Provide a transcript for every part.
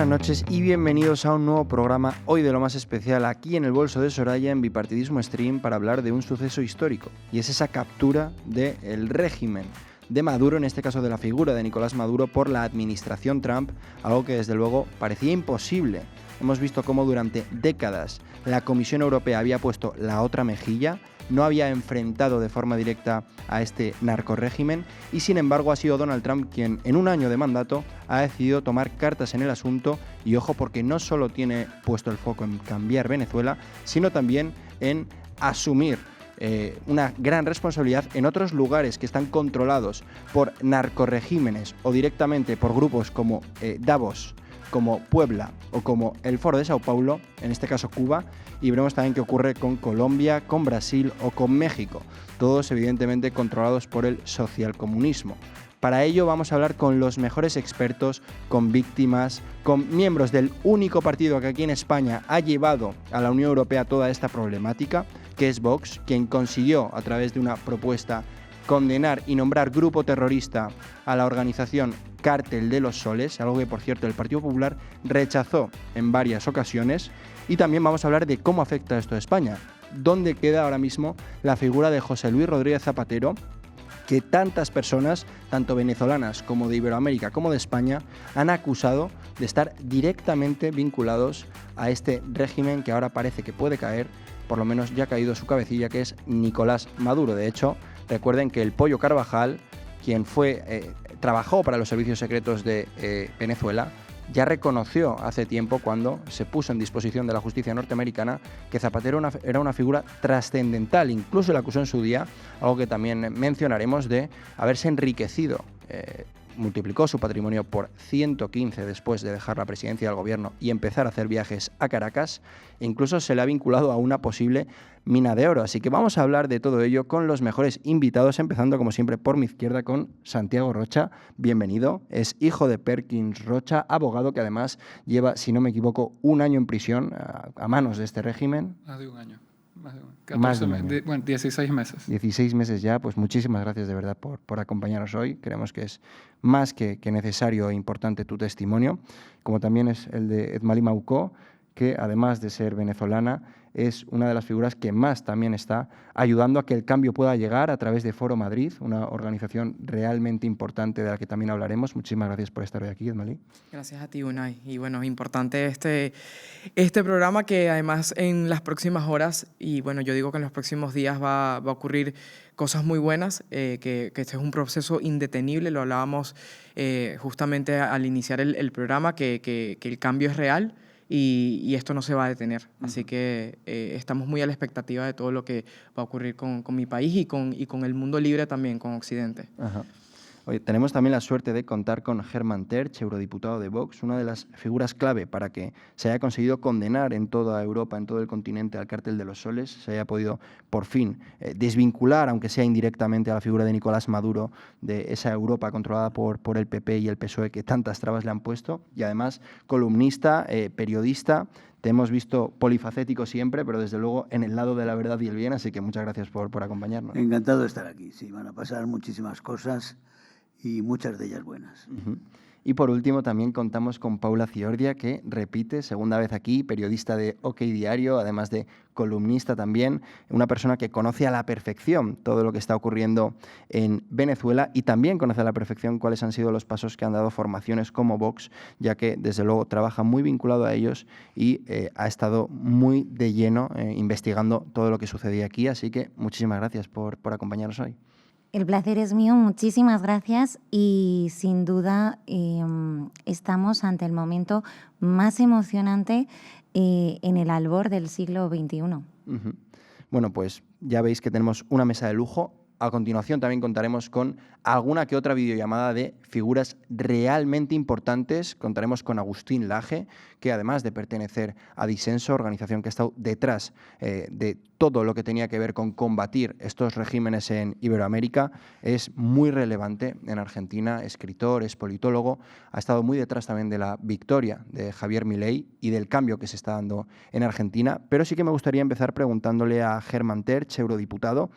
buenas noches y bienvenidos a un nuevo programa, hoy de lo más especial, aquí en el bolso de Soraya en Bipartidismo Stream, para hablar de un suceso histórico, y es esa captura del régimen de Maduro, en este caso de la figura de Nicolás Maduro, por la administración Trump, algo que desde luego parecía imposible. Hemos visto cómo durante décadas la Comisión Europea había puesto la otra mejilla, no había enfrentado de forma directa a este narcorrégimen y sin embargo ha sido Donald Trump quien en un año de mandato ha decidido tomar cartas en el asunto y ojo porque no solo tiene puesto el foco en cambiar Venezuela, sino también en asumir una gran responsabilidad en otros lugares que están controlados por narcorregímenes o directamente por grupos como Davos, como Puebla o como el Foro de Sao Paulo, en este caso Cuba, y veremos también qué ocurre con Colombia, con Brasil o con México, todos evidentemente controlados por el socialcomunismo. Para ello vamos a hablar con los mejores expertos, con víctimas, con miembros del único partido que aquí en España ha llevado a la Unión Europea toda esta problemática, que es Vox, quien consiguió a través de una propuesta condenar y nombrar grupo terrorista a la organización Cártel de los Soles, algo que por cierto el Partido Popular rechazó en varias ocasiones, y también vamos a hablar de cómo afecta esto a España, dónde queda ahora mismo la figura de José Luis Rodríguez Zapatero, que tantas personas, tanto venezolanas como de Iberoamérica como de España, han acusado de estar directamente vinculados a este régimen que ahora parece que puede caer, por lo menos ya ha caído su cabecilla, que es Nicolás Maduro. De hecho, recuerden que el Pollo Carvajal, quien trabajó para los servicios secretos de Venezuela, ya reconoció hace tiempo, cuando se puso en disposición de la justicia norteamericana, que Zapatero era una figura trascendental. Incluso le acusó en su día, algo que también mencionaremos, de haberse enriquecido. Multiplicó su patrimonio por 115 después de dejar la presidencia del gobierno y empezar a hacer viajes a Caracas. E incluso se le ha vinculado a una posible mina de oro. Así que vamos a hablar de todo ello con los mejores invitados, empezando como siempre por mi izquierda con Santiago Rocha. Bienvenido. Es hijo de Perkins Rocha, abogado que además lleva, si no me equivoco, un año en prisión a manos de este régimen. Más de un año. Más de un año. 16 meses. 16 meses ya, pues muchísimas gracias de verdad por acompañarnos hoy. Creemos que es más que necesario e importante tu testimonio, como también es el de Edmalí Maucó, que además de ser venezolana, es una de las figuras que más también está ayudando a que el cambio pueda llegar a través de Foro Madrid, una organización realmente importante de la que también hablaremos. Muchísimas gracias por estar hoy aquí, Edmalí. Gracias a ti, Unai. Y bueno, es importante este programa, que además en las próximas horas, y bueno, yo digo que en los próximos días va a ocurrir cosas muy buenas, que este es un proceso indetenible. Lo hablábamos justamente al iniciar el programa, que el cambio es real. Y esto no se va a detener. Así que estamos muy a la expectativa de todo lo que va a ocurrir con mi país y con el mundo libre también, con Occidente. Ajá. Oye, tenemos también la suerte de contar con Hermann Tertsch, eurodiputado de Vox, una de las figuras clave para que se haya conseguido condenar en toda Europa, en todo el continente, al Cártel de los Soles, se haya podido por fin desvincular, aunque sea indirectamente, a la figura de Nicolás Maduro de esa Europa controlada por el PP y el PSOE, que tantas trabas le han puesto, y además columnista, periodista. Te hemos visto polifacético siempre, pero desde luego en el lado de la verdad y el bien, así que muchas gracias por acompañarnos. Encantado de estar aquí. Sí, van a pasar muchísimas cosas y muchas de ellas buenas. Uh-huh. Y por último también contamos con Paula Ciordia, que repite, segunda vez aquí, periodista de OK Diario, además de columnista también, una persona que conoce a la perfección todo lo que está ocurriendo en Venezuela y también conoce a la perfección cuáles han sido los pasos que han dado formaciones como Vox, ya que desde luego trabaja muy vinculado a ellos y ha estado muy de lleno investigando todo lo que sucedía aquí. Así que muchísimas gracias por acompañarnos hoy. El placer es mío, muchísimas gracias, y sin duda estamos ante el momento más emocionante en el albor del siglo XXI. Uh-huh. Bueno, pues ya veis que tenemos una mesa de lujo. A continuación también contaremos con alguna que otra videollamada de figuras realmente importantes. Contaremos con Agustín Laje, que además de pertenecer a Disenso, organización que ha estado detrás de todo lo que tenía que ver con combatir estos regímenes en Iberoamérica, es muy relevante en Argentina, escritor, es politólogo, ha estado muy detrás también de la victoria de Javier Milei y del cambio que se está dando en Argentina. Pero sí que me gustaría empezar preguntándole a Hermann Tertsch, eurodiputado,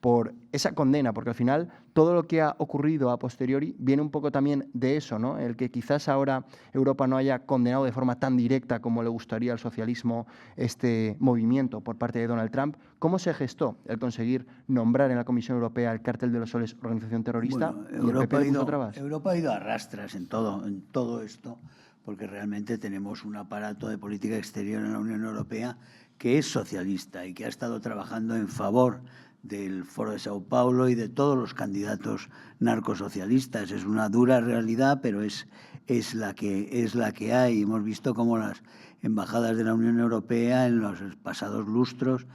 por esa condena, porque al final todo lo que ha ocurrido a posteriori viene un poco también de eso, ¿no? El que quizás ahora Europa no haya condenado de forma tan directa como le gustaría al socialismo este movimiento por parte de Donald Trump. ¿Cómo se gestó el conseguir nombrar en la Comisión Europea el Cártel de los Soles organización terrorista? Bueno, y el PP le puso trabas. Europa ha ido a rastras en todo esto, porque realmente tenemos un aparato de política exterior en la Unión Europea que es socialista y que ha estado trabajando en favor del Foro de Sao Paulo y de todos los candidatos narcosocialistas. Es una dura realidad, pero es la que hay. Hemos visto cómo las embajadas de la Unión Europea en los pasados lustros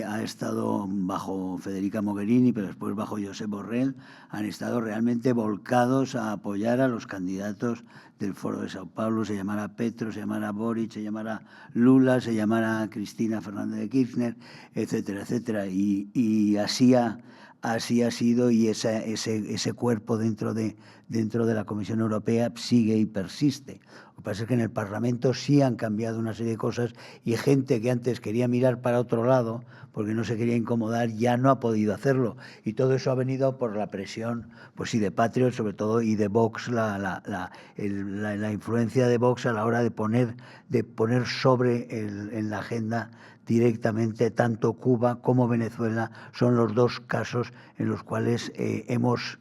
ha estado bajo Federica Mogherini, pero después bajo Josep Borrell, han estado realmente volcados a apoyar a los candidatos del Foro de Sao Paulo, se llamará Petro, se llamará Boric, se llamará Lula, se llamará Cristina Fernández de Kirchner, etcétera, etcétera. Y así ha sido, y ese cuerpo dentro de la Comisión Europea sigue y persiste. Lo que pasa es que en el Parlamento sí han cambiado una serie de cosas y gente que antes quería mirar para otro lado porque no se quería incomodar ya no ha podido hacerlo. Y todo eso ha venido por la presión, pues sí, de Patriot sobre todo, y de Vox, la influencia de Vox a la hora de poner en la agenda directamente tanto Cuba como Venezuela. Son los dos casos en los cuales hemos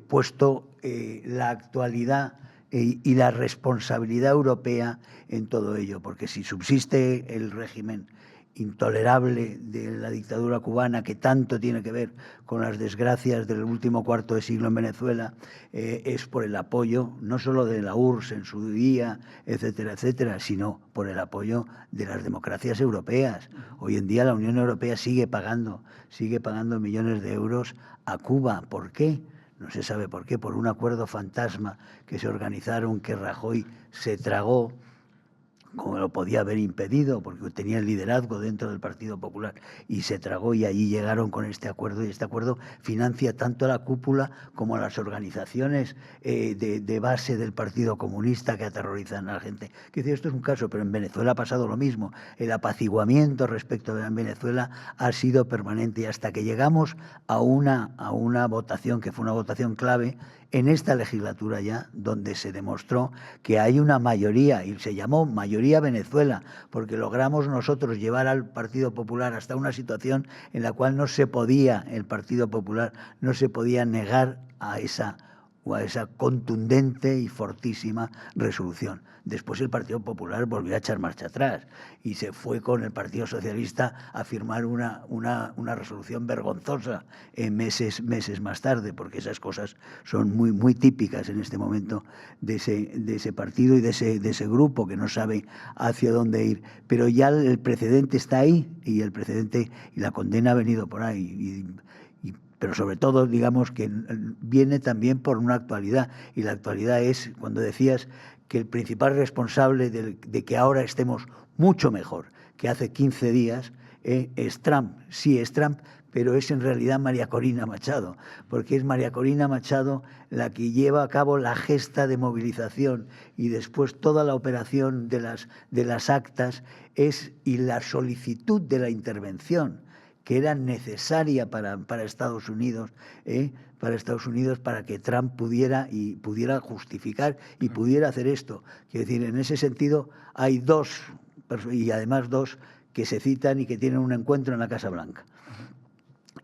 puesto la actualidad y la responsabilidad europea en todo ello, porque si subsiste el régimen intolerable de la dictadura cubana, que tanto tiene que ver con las desgracias del último cuarto de siglo en Venezuela, es por el apoyo no solo de la URSS en su día, etcétera, etcétera, sino por el apoyo de las democracias europeas. Hoy en día la Unión Europea sigue pagando millones de euros a Cuba. ¿Por qué? No se sabe por qué, por un acuerdo fantasma que se organizaron, que Rajoy se tragó, como lo podía haber impedido, porque tenía el liderazgo dentro del Partido Popular, y se tragó, y allí llegaron con este acuerdo, y este acuerdo financia tanto a la cúpula como a las organizaciones de base del Partido Comunista que aterrorizan a la gente. Que dice, esto es un caso, pero en Venezuela ha pasado lo mismo. El apaciguamiento respecto de Venezuela ha sido permanente, y hasta que llegamos a una votación, que fue una votación clave, en esta legislatura ya, donde se demostró que hay una mayoría, y se llamó mayoría Venezuela, porque logramos nosotros llevar al Partido Popular hasta una situación en la cual el Partido Popular no se podía negar a esa contundente y fortísima resolución. Después el Partido Popular volvió a echar marcha atrás y se fue con el Partido Socialista a firmar una resolución vergonzosa meses más tarde, porque esas cosas son muy, muy típicas en este momento de ese partido y de ese grupo que no sabe hacia dónde ir. Pero ya el precedente está ahí, y el precedente y la condena ha venido por ahí. Pero sobre todo, digamos que viene también por una actualidad, y la actualidad es cuando decías que el principal responsable de que ahora estemos mucho mejor que hace 15 días es Trump. Sí, es Trump, pero es en realidad María Corina Machado, porque es María Corina Machado la que lleva a cabo la gesta de movilización y después toda la operación de las actas y la solicitud de la intervención que era necesaria para Estados Unidos, para que Trump pudiera justificar y pudiera hacer esto. Quiero decir, en ese sentido hay dos que se citan y que tienen un encuentro en la Casa Blanca,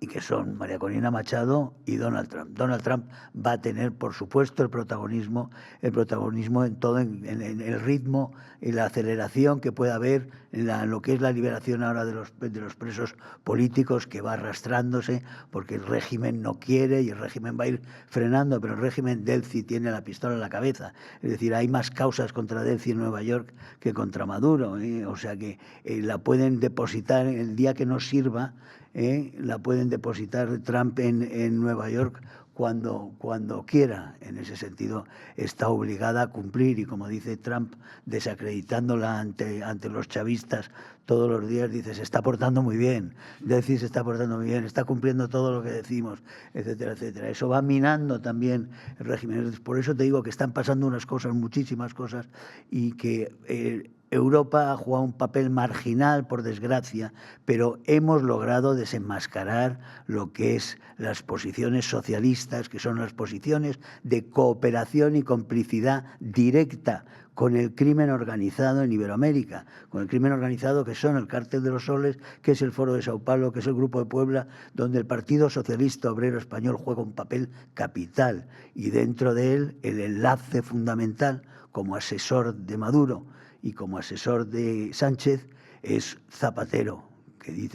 y que son María Corina Machado y Donald Trump. Donald Trump va a tener, por supuesto, el protagonismo en todo, en el ritmo y la aceleración que pueda haber en lo que es la liberación ahora de los presos políticos, que va arrastrándose porque el régimen no quiere y el régimen va a ir frenando, pero el régimen Delcy tiene la pistola en la cabeza. Es decir, hay más causas contra Delcy en Nueva York que contra Maduro, o sea que la pueden depositar el día que no sirva. La pueden depositar Trump en Nueva York cuando quiera. En ese sentido está obligada a cumplir, y como dice Trump, desacreditándola ante los chavistas todos los días, dice, se está portando muy bien, Delcy se está portando muy bien, está cumpliendo todo lo que decimos, etcétera, etcétera. Eso va minando también el régimen. Por eso te digo que están pasando unas cosas, muchísimas cosas, y que Europa ha jugado un papel marginal, por desgracia, pero hemos logrado desenmascarar lo que es las posiciones socialistas, que son las posiciones de cooperación y complicidad directa con el crimen organizado en Iberoamérica, con el crimen organizado que son el Cártel de los Soles, que es el Foro de Sao Paulo, que es el Grupo de Puebla, donde el Partido Socialista Obrero Español juega un papel capital y dentro de él el enlace fundamental como asesor de Maduro y como asesor de Sánchez es Zapatero, que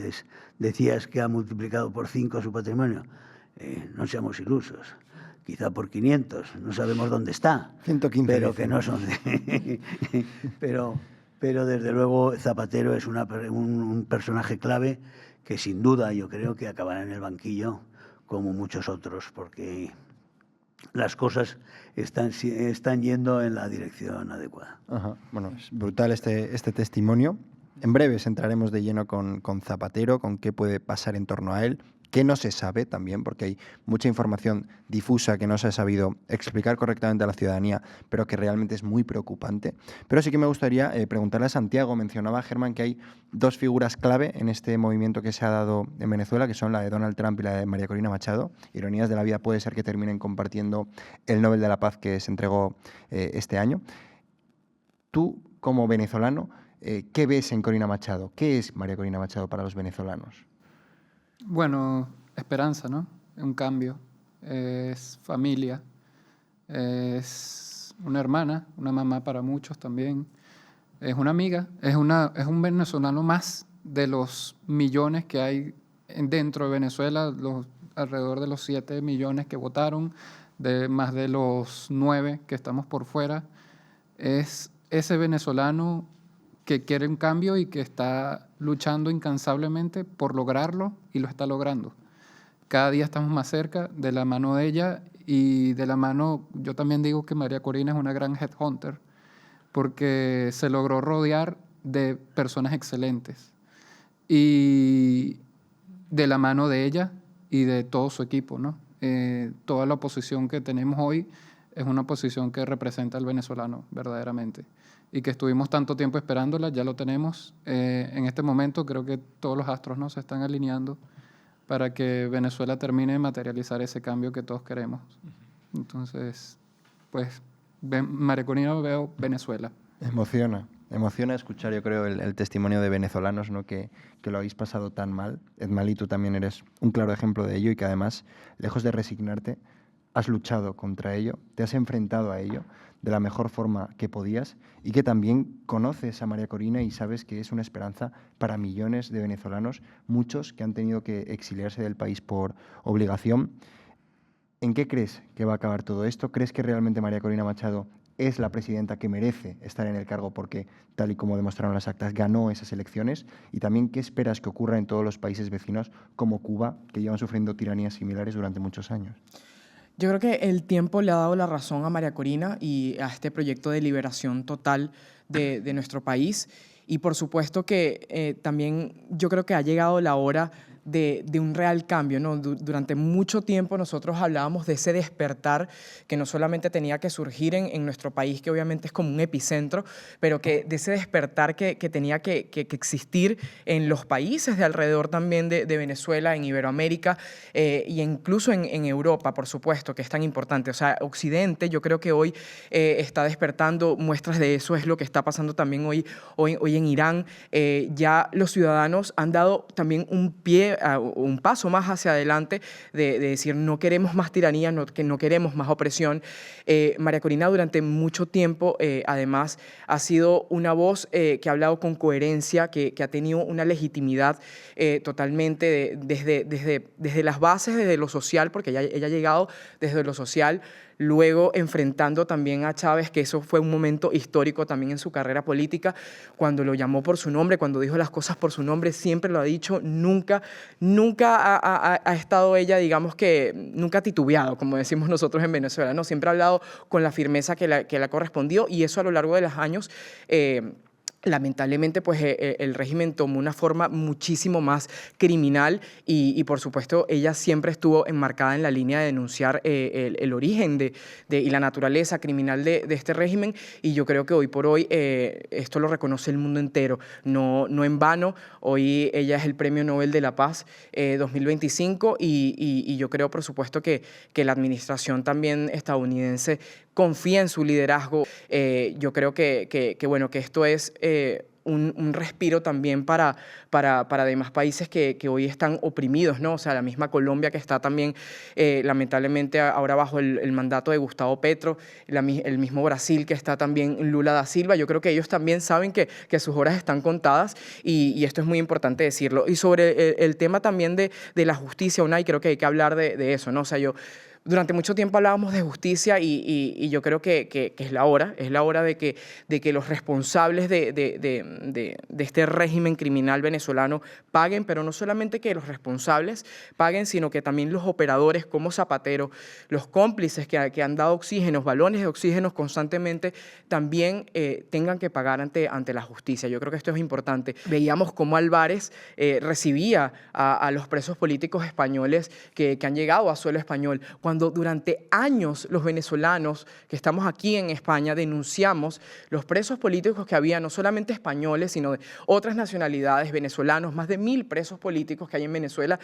decías que ha multiplicado por 5 su patrimonio. No seamos ilusos. Quizá por 500, no sabemos dónde está, 115, pero que no son pero desde luego Zapatero es un personaje clave que sin duda yo creo que acabará en el banquillo como muchos otros, porque las cosas están yendo en la dirección adecuada. Ajá. Bueno, es brutal este testimonio. En breves entraremos de lleno con Zapatero, con qué puede pasar en torno a él, qué no se sabe también, porque hay mucha información difusa que no se ha sabido explicar correctamente a la ciudadanía, pero que realmente es muy preocupante. Pero sí que me gustaría preguntarle a Santiago. Mencionaba Germán que hay dos figuras clave en este movimiento que se ha dado en Venezuela, que son la de Donald Trump y la de María Corina Machado. Ironías de la vida, puede ser que terminen compartiendo el Nobel de la Paz que se entregó este año. Tú, como venezolano, ¿qué ves en Corina Machado? ¿Qué es María Corina Machado para los venezolanos? Bueno, esperanza, ¿no? Un cambio. Es familia. Es una hermana, una mamá para muchos también. Es una amiga. Es un venezolano más de los millones que hay dentro de Venezuela, alrededor de los 7 millones que votaron, de más de los 9 que estamos por fuera. Es ese venezolano que quiere un cambio y que está luchando incansablemente por lograrlo y lo está logrando. Cada día estamos más cerca de la mano de ella y de la mano, yo también digo que María Corina es una gran headhunter porque se logró rodear de personas excelentes y de la mano de ella y de todo su equipo, ¿no? Toda la oposición que tenemos hoy es una oposición que representa al venezolano verdaderamente y que estuvimos tanto tiempo esperándola, ya lo tenemos. En este momento creo que todos los astros, ¿no?, se están alineando para que Venezuela termine de materializar ese cambio que todos queremos. Entonces, pues, María Corina, veo Venezuela. Emociona escuchar, yo creo, el testimonio de venezolanos, ¿no?, que lo habéis pasado tan mal. Edmalí, tú también eres un claro ejemplo de ello y que además, lejos de resignarte, has luchado contra ello, te has enfrentado a ello de la mejor forma que podías y que también conoces a María Corina y sabes que es una esperanza para millones de venezolanos, muchos que han tenido que exiliarse del país por obligación. ¿En qué crees que va a acabar todo esto? ¿Crees que realmente María Corina Machado es la presidenta que merece estar en el cargo porque, tal y como demostraron las actas, ganó esas elecciones? Y también, ¿qué esperas que ocurra en todos los países vecinos como Cuba, que llevan sufriendo tiranías similares durante muchos años? Yo creo que el tiempo le ha dado la razón a María Corina y a este proyecto de liberación total de nuestro país. Y por supuesto que también yo creo que ha llegado la hora de un real cambio, ¿no? Durante mucho tiempo nosotros hablábamos de ese despertar que no solamente tenía que surgir en nuestro país, que obviamente es como un epicentro, pero que de ese despertar que tenía que existir en los países de alrededor también de Venezuela, en Iberoamérica e incluso en Europa, por supuesto, que es tan importante. O sea, Occidente yo creo que hoy está despertando. Muestras de eso es lo que está pasando también hoy en Irán. Ya los ciudadanos han dado también un paso más hacia adelante de decir no queremos más tiranía, no queremos más opresión. María Corina durante mucho tiempo además ha sido una voz que ha hablado con coherencia, que ha tenido una legitimidad totalmente desde las bases, desde lo social, porque ella ha llegado desde lo social, luego enfrentando también a Chávez, que eso fue un momento histórico también en su carrera política, cuando lo llamó por su nombre, cuando dijo las cosas por su nombre, siempre lo ha dicho, nunca ha estado ella, digamos que, nunca titubeado, como decimos nosotros en Venezuela, ¿no? Siempre ha hablado con la firmeza que le ha correspondido y eso a lo largo de los años lamentablemente, pues el régimen tomó una forma muchísimo más criminal y por supuesto, ella siempre estuvo enmarcada en la línea de denunciar el origen y la naturaleza criminal de este régimen, y yo creo que hoy por hoy esto lo reconoce el mundo entero. No en vano, hoy ella es el Premio Nobel de la Paz 2025 y yo creo, por supuesto, que la administración también estadounidense confía en su liderazgo. Yo creo que esto es un respiro también para demás países que hoy están oprimidos, ¿no? O sea, la misma Colombia, que está también lamentablemente ahora bajo el mandato de Gustavo Petro, el mismo Brasil, que está también Lula da Silva. Yo creo que ellos también saben que sus horas están contadas y esto es muy importante decirlo. Y sobre el tema también de la justicia, Unai, creo que hay que hablar de eso, ¿no? O sea, durante mucho tiempo hablábamos de justicia y yo creo que es la hora de que los responsables de este régimen criminal venezolano paguen, pero no solamente que los responsables paguen, sino que también los operadores como Zapatero, los cómplices que han dado oxígenos, balones de oxígenos constantemente, también tengan que pagar ante la justicia. Yo creo que esto es importante. Veíamos cómo Álvarez recibía a los presos políticos españoles que han llegado a suelo español, cuando durante años los venezolanos que estamos aquí en España denunciamos los presos políticos que había, no solamente españoles, sino de otras nacionalidades, venezolanos, más de 1000 presos políticos que hay en Venezuela,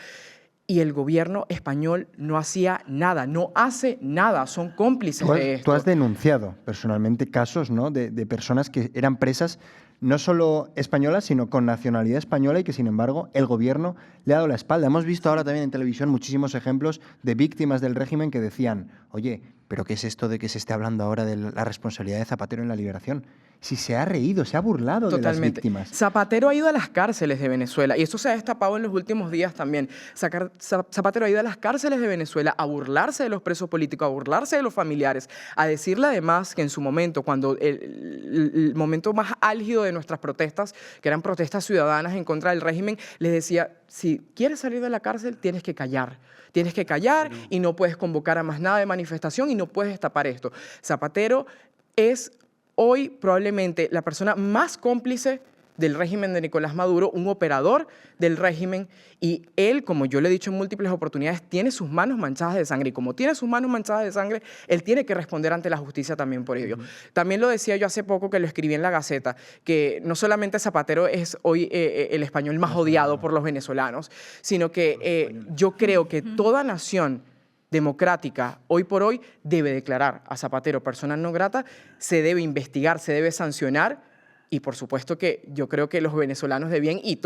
y el gobierno español no hacía nada, no hace nada, son cómplices de esto. Tú has denunciado personalmente casos, ¿no?, de personas que eran presas no solo españolas, sino con nacionalidad española y que, sin embargo, el gobierno le ha dado la espalda. Hemos visto ahora también en televisión muchísimos ejemplos de víctimas del régimen que decían: oye, ¿pero qué es esto de que se esté hablando ahora de la responsabilidad de Zapatero en la liberación? Si se ha reído, se ha burlado de las víctimas. Zapatero ha ido a las cárceles de Venezuela y esto se ha destapado en los últimos días también. Zapatero ha ido a las cárceles de Venezuela a burlarse de los presos políticos, a burlarse de los familiares, a decirle además que en su momento, cuando el momento más álgido de nuestras protestas, que eran protestas ciudadanas en contra del régimen, les decía: si quieres salir de la cárcel, tienes que callar. Tienes que callar y no puedes convocar a más nada de manifestación y no puedes destapar esto. Zapatero es hoy probablemente la persona más cómplice del régimen de Nicolás Maduro, un operador del régimen, y él, como yo le he dicho en múltiples oportunidades, tiene sus manos manchadas de sangre, y como tiene sus manos manchadas de sangre, él tiene que responder ante la justicia también por ello. También lo decía yo hace poco, que lo escribí en La Gaceta, que no solamente Zapatero es hoy el español más odiado por los venezolanos, sino que yo creo que toda nación democrática, hoy por hoy, debe declarar a Zapatero persona non grata, se debe investigar, se debe sancionar. Y por supuesto que yo creo que los venezolanos de bien y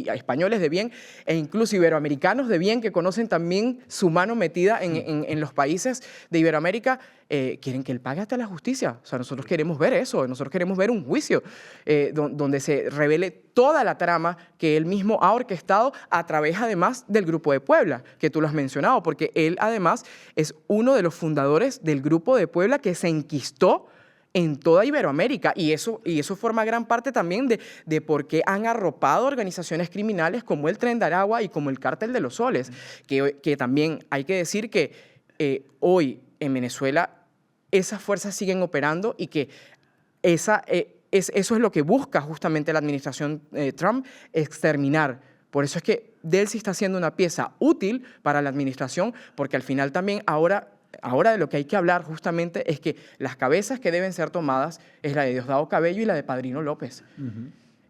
españoles de bien e incluso iberoamericanos de bien, que conocen también su mano metida en los países de Iberoamérica, quieren que él pague hasta la justicia. O sea, nosotros queremos ver eso, nosotros queremos ver un juicio donde se revele toda la trama que él mismo ha orquestado a través, además, del Grupo de Puebla, que tú lo has mencionado, porque él además es uno de los fundadores del Grupo de Puebla, que se enquistó en toda Iberoamérica, y eso forma gran parte también de por qué han arropado organizaciones criminales como el Tren de Aragua y como el Cártel de los Soles, que también hay que decir que hoy en Venezuela esas fuerzas siguen operando y que eso es lo que busca justamente la administración Trump, exterminar. Por eso es que Delcy está siendo una pieza útil para la administración, porque al final también ahora de lo que hay que hablar justamente es que las cabezas que deben ser tomadas es la de Diosdado Cabello y la de Padrino López.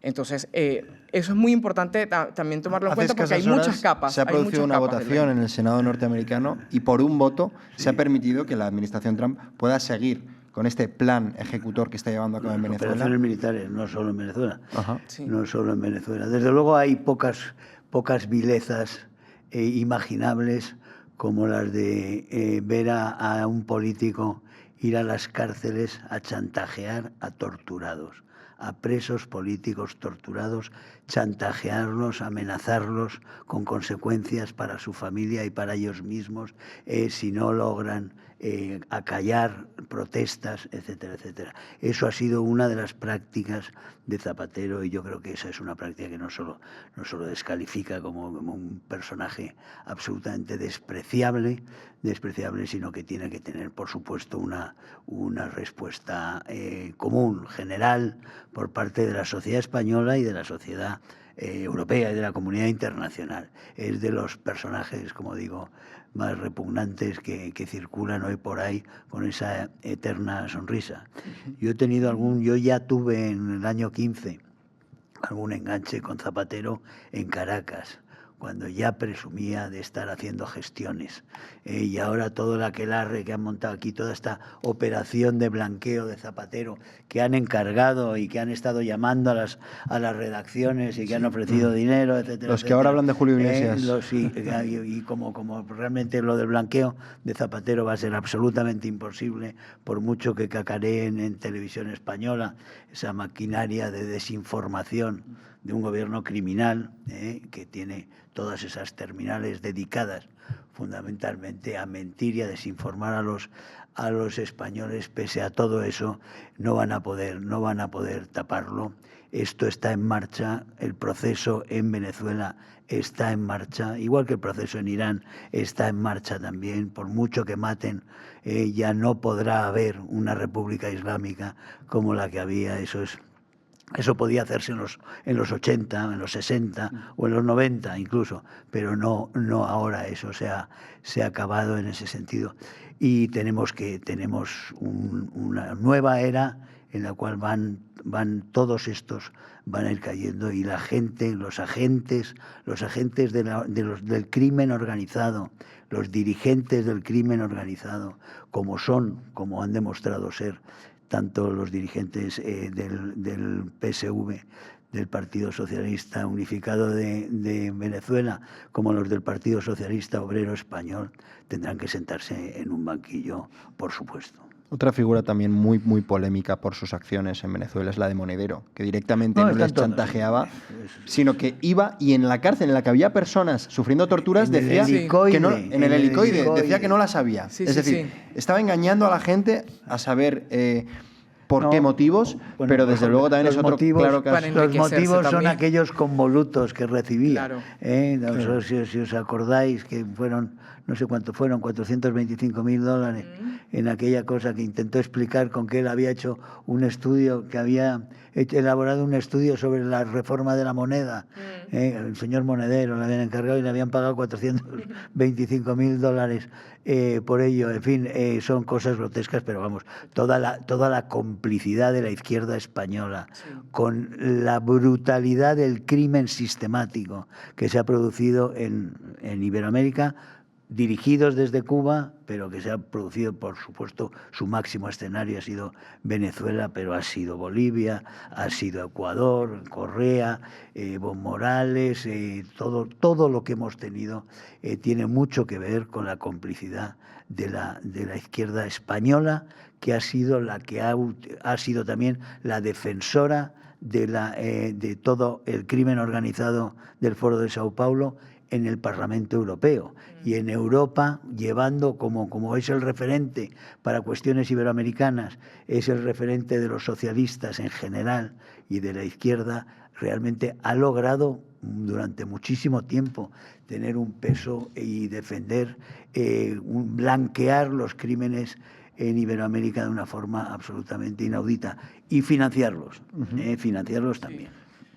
Entonces, eso es muy importante también tomarlo en cuenta, porque hay muchas capas. Se ha producido una votación en el Senado norteamericano y por un voto se ha permitido que la administración Trump pueda seguir con este plan ejecutor que está llevando a cabo en Venezuela. Operaciones militares, no solo en Venezuela. Sí. No solo en Venezuela. Desde luego hay pocas vilezas imaginables como las de ver a un político ir a las cárceles a chantajear a torturados, a presos políticos torturados, chantajearlos, amenazarlos con consecuencias para su familia y para ellos mismos si no logran acallar protestas, etcétera, etcétera. Eso ha sido una de las prácticas de Zapatero, y yo creo que esa es una práctica que no solo descalifica como un personaje absolutamente despreciable, sino que tiene que tener, por supuesto, una respuesta común, general, por parte de la sociedad española y de la sociedad europea y de la comunidad internacional. Es de los personajes, como digo, más repugnantes que circulan hoy por ahí con esa eterna sonrisa. Yo ya tuve en el año 15 algún enganche con Zapatero en Caracas, cuando ya presumía de estar haciendo gestiones. Y ahora todo el aquelarre que han montado aquí, toda esta operación de blanqueo de Zapatero que han encargado y que han estado llamando a las redacciones y que han ofrecido dinero, etcétera. Los que ahora hablan de Julio Iglesias. Y como realmente lo del blanqueo de Zapatero va a ser absolutamente imposible, por mucho que cacareen en televisión española esa maquinaria de desinformación de un gobierno criminal que tiene todas esas terminales dedicadas fundamentalmente a mentir y a desinformar a los españoles. Pese a todo eso, no van a poder taparlo. Esto está en marcha, el proceso en Venezuela está en marcha, igual que el proceso en Irán está en marcha también. Por mucho que maten, ya no podrá haber una república islámica como la que había. Eso podía hacerse en los 80, en los 60 o en los 90 incluso, pero no ahora. Eso se ha acabado en ese sentido. Y tenemos una nueva era en la cual van todos estos, van a ir cayendo, y la gente, los agentes del crimen organizado, los dirigentes del crimen organizado, como han demostrado ser tanto los dirigentes del PSV, del Partido Socialista Unificado de Venezuela, como los del Partido Socialista Obrero Español, tendrán que sentarse en un banquillo, por supuesto. Otra figura también muy, muy polémica por sus acciones en Venezuela es la de Monedero, que directamente no les chantajeaba, sino que iba y en la cárcel en la que había personas sufriendo torturas decía que no, en el helicoide, decía que no las había. Es decir, estaba engañando a la gente a saber por qué motivos, pero desde luego también es otro claro caso. Los motivos son aquellos convolutos que recibía. Claro. Si os acordáis que fueron, no sé cuánto fueron, $425.000 en aquella cosa que intentó explicar con que él había hecho un estudio, que había elaborado un estudio sobre la reforma de la moneda. El señor Monedero le habían encargado y le habían pagado $425.000 por ello. En fin, son cosas grotescas, pero vamos, toda la complicidad de la izquierda española con la brutalidad del crimen sistemático que se ha producido en Iberoamérica, dirigidos desde Cuba, pero que se ha producido, por supuesto, su máximo escenario ha sido Venezuela, pero ha sido Bolivia, ha sido Ecuador, Correa, Evo Morales, todo lo que hemos tenido tiene mucho que ver con la complicidad de la izquierda española, que ha sido la que ha sido también la defensora de todo el crimen organizado del Foro de Sao Paulo en el Parlamento Europeo y en Europa, llevando como es el referente para cuestiones iberoamericanas, es el referente de los socialistas en general y de la izquierda. Realmente ha logrado durante muchísimo tiempo tener un peso y defender, blanquear los crímenes en Iberoamérica de una forma absolutamente inaudita, y financiarlos también.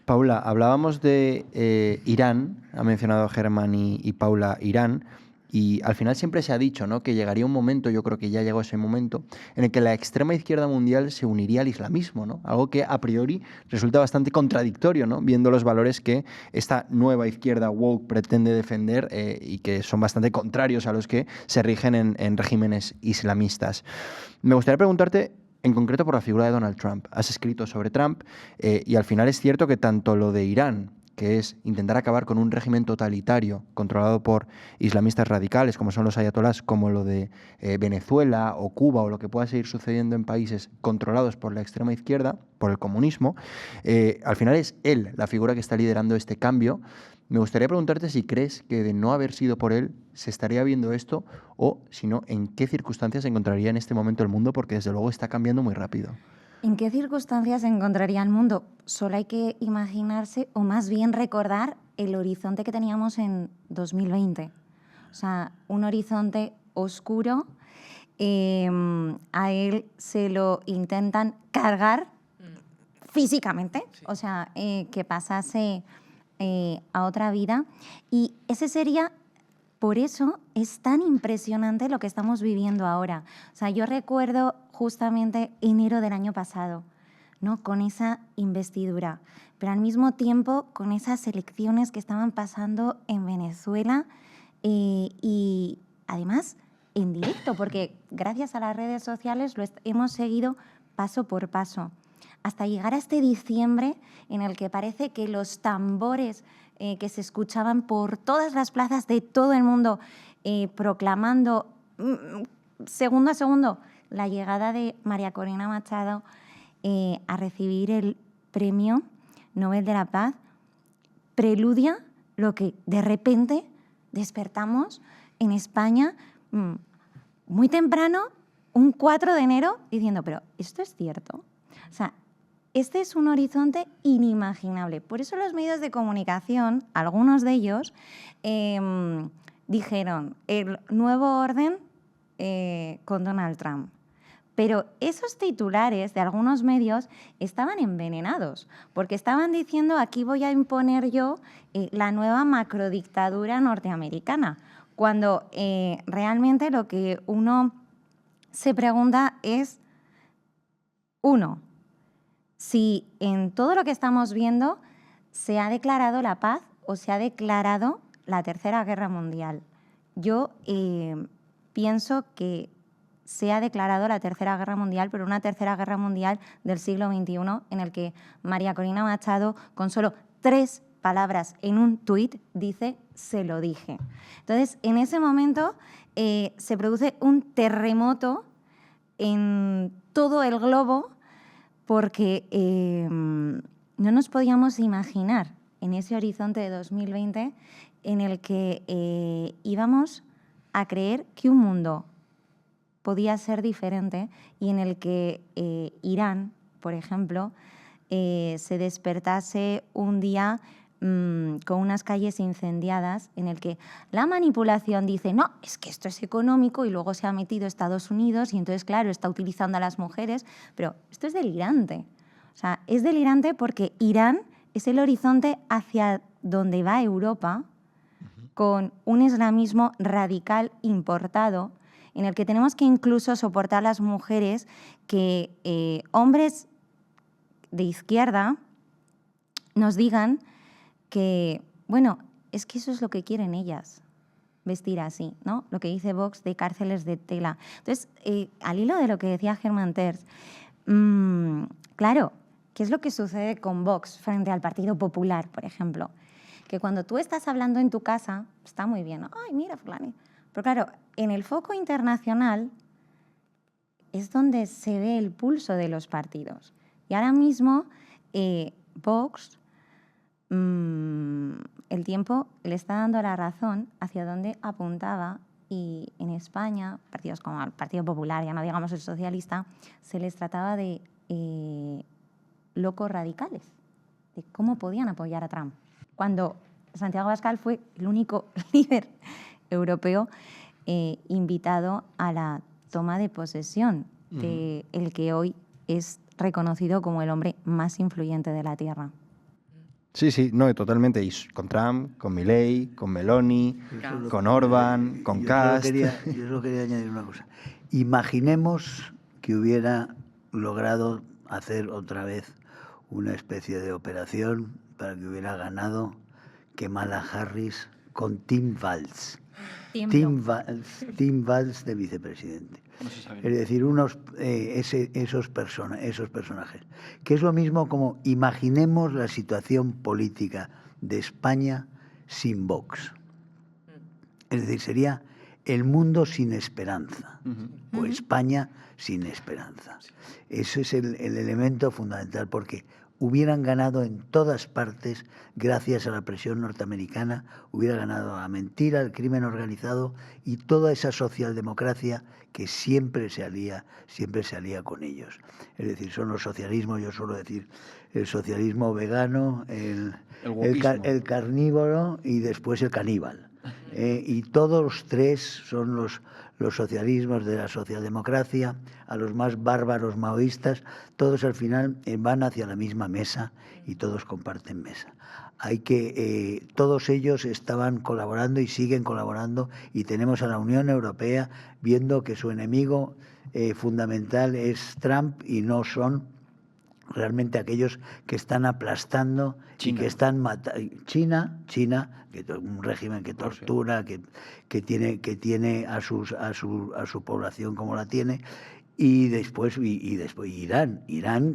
Paula, hablábamos de Irán, ha mencionado Germán y Paula Irán, y al final siempre se ha dicho, ¿no?, que llegaría un momento, yo creo que ya llegó ese momento, en el que la extrema izquierda mundial se uniría al islamismo, ¿no? Algo que a priori resulta bastante contradictorio, ¿no?, viendo los valores que esta nueva izquierda woke pretende defender y que son bastante contrarios a los que se rigen en regímenes islamistas. Me gustaría preguntarte en concreto por la figura de Donald Trump. Has escrito sobre Trump y al final es cierto que tanto lo de Irán, que es intentar acabar con un régimen totalitario controlado por islamistas radicales, como son los ayatolás, como lo de Venezuela o Cuba o lo que pueda seguir sucediendo en países controlados por la extrema izquierda, por el comunismo, al final es él la figura que está liderando este cambio. Me gustaría preguntarte si crees que de no haber sido por él se estaría viendo esto, o si no, en qué circunstancias se encontraría en este momento el mundo, porque desde luego está cambiando muy rápido. ¿En qué circunstancias se encontraría el mundo? Solo hay que imaginarse, o más bien recordar, el horizonte que teníamos en 2020. O sea, un horizonte oscuro. A él se lo intentan cargar físicamente, o sea, que pasase a otra vida. Y ese sería, por eso es tan impresionante lo que estamos viviendo ahora. O sea, yo recuerdo justamente enero del año pasado, ¿no? Con esa investidura, pero al mismo tiempo con esas elecciones que estaban pasando en Venezuela y además en directo, porque gracias a las redes sociales lo hemos seguido paso por paso, hasta llegar a este diciembre en el que parece que los tambores que se escuchaban por todas las plazas de todo el mundo proclamando segundo a segundo la llegada de María Corina Machado a recibir el Premio Nobel de la Paz, preludia lo que de repente despertamos en España muy temprano, un 4 de enero, diciendo, pero ¿esto es cierto? O sea, este es un horizonte inimaginable. Por eso los medios de comunicación, algunos de ellos, dijeron el nuevo orden con Donald Trump. Pero esos titulares de algunos medios estaban envenenados, porque estaban diciendo aquí voy a imponer yo la nueva macrodictadura norteamericana, cuando realmente lo que uno se pregunta es, uno, si en todo lo que estamos viendo se ha declarado la paz o se ha declarado la Tercera Guerra Mundial. Yo pienso que se ha declarado la Tercera Guerra Mundial, pero una Tercera Guerra Mundial del siglo XXI en el que María Corina Machado, con solo 3 palabras en un tuit, dice «se lo dije». Entonces, en ese momento se produce un terremoto en todo el globo porque no nos podíamos imaginar en ese horizonte de 2020 en el que íbamos a creer que un mundo podía ser diferente y en el que Irán, por ejemplo, se despertase un día con unas calles incendiadas en el que la manipulación dice no, es que esto es económico y luego se ha metido Estados Unidos y entonces, claro, está utilizando a las mujeres, pero esto es delirante. O sea, es delirante porque Irán es el horizonte hacia donde va Europa con un islamismo radical importado en el que tenemos que incluso soportar las mujeres que hombres de izquierda nos digan que, bueno, es que eso es lo que quieren ellas, vestir así, ¿no? Lo que dice Vox de cárceles de tela. Entonces, al hilo de lo que decía Germán Terz, claro, ¿qué es lo que sucede con Vox frente al Partido Popular, por ejemplo? Que cuando tú estás hablando en tu casa, está muy bien, ¿no? Ay, mira, fulani. Pero claro, en el foco internacional es donde se ve el pulso de los partidos. Y ahora mismo, Vox, el tiempo le está dando la razón hacia dónde apuntaba y en España, partidos como el Partido Popular, ya no digamos el socialista, se les trataba de locos radicales, de cómo podían apoyar a Trump. Cuando Santiago Abascal fue el único líder europeo invitado a la toma de posesión de el que hoy es reconocido como el hombre más influyente de la Tierra. Sí, sí, no, totalmente. Y con Trump, con Milei, con Meloni, con Orbán, con Kast. Yo solo quería añadir una cosa. Imaginemos que hubiera logrado hacer otra vez una especie de operación para que hubiera ganado Kamala Harris con Tim Walz. Tim Walz de vicepresidente. No se sabe. Es decir, esos personajes. Que es lo mismo como imaginemos la situación política de España sin Vox. Es decir, sería el mundo sin esperanza o España sin esperanza. Ese es el elemento fundamental porque hubieran ganado en todas partes gracias a la presión norteamericana, hubiera ganado a mentira, al crimen organizado y toda esa socialdemocracia que siempre se alía con ellos. Es decir, son los socialismos, yo suelo decir, el socialismo vegano, el carnívoro y después el caníbal. Y todos los tres son los socialismos de la socialdemocracia, a los más bárbaros maoístas, todos al final van hacia la misma mesa y todos comparten mesa. Todos ellos estaban colaborando y siguen colaborando, y tenemos a la Unión Europea viendo que su enemigo fundamental es Trump y no son realmente aquellos que están aplastando China. Y que están matando. China, que es un régimen que tortura, que tiene a su población como la tiene, y después Irán,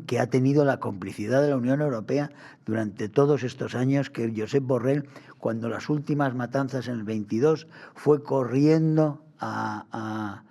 que ha tenido la complicidad de la Unión Europea durante todos estos años, que Josep Borrell, cuando las últimas matanzas en el 22, fue corriendo a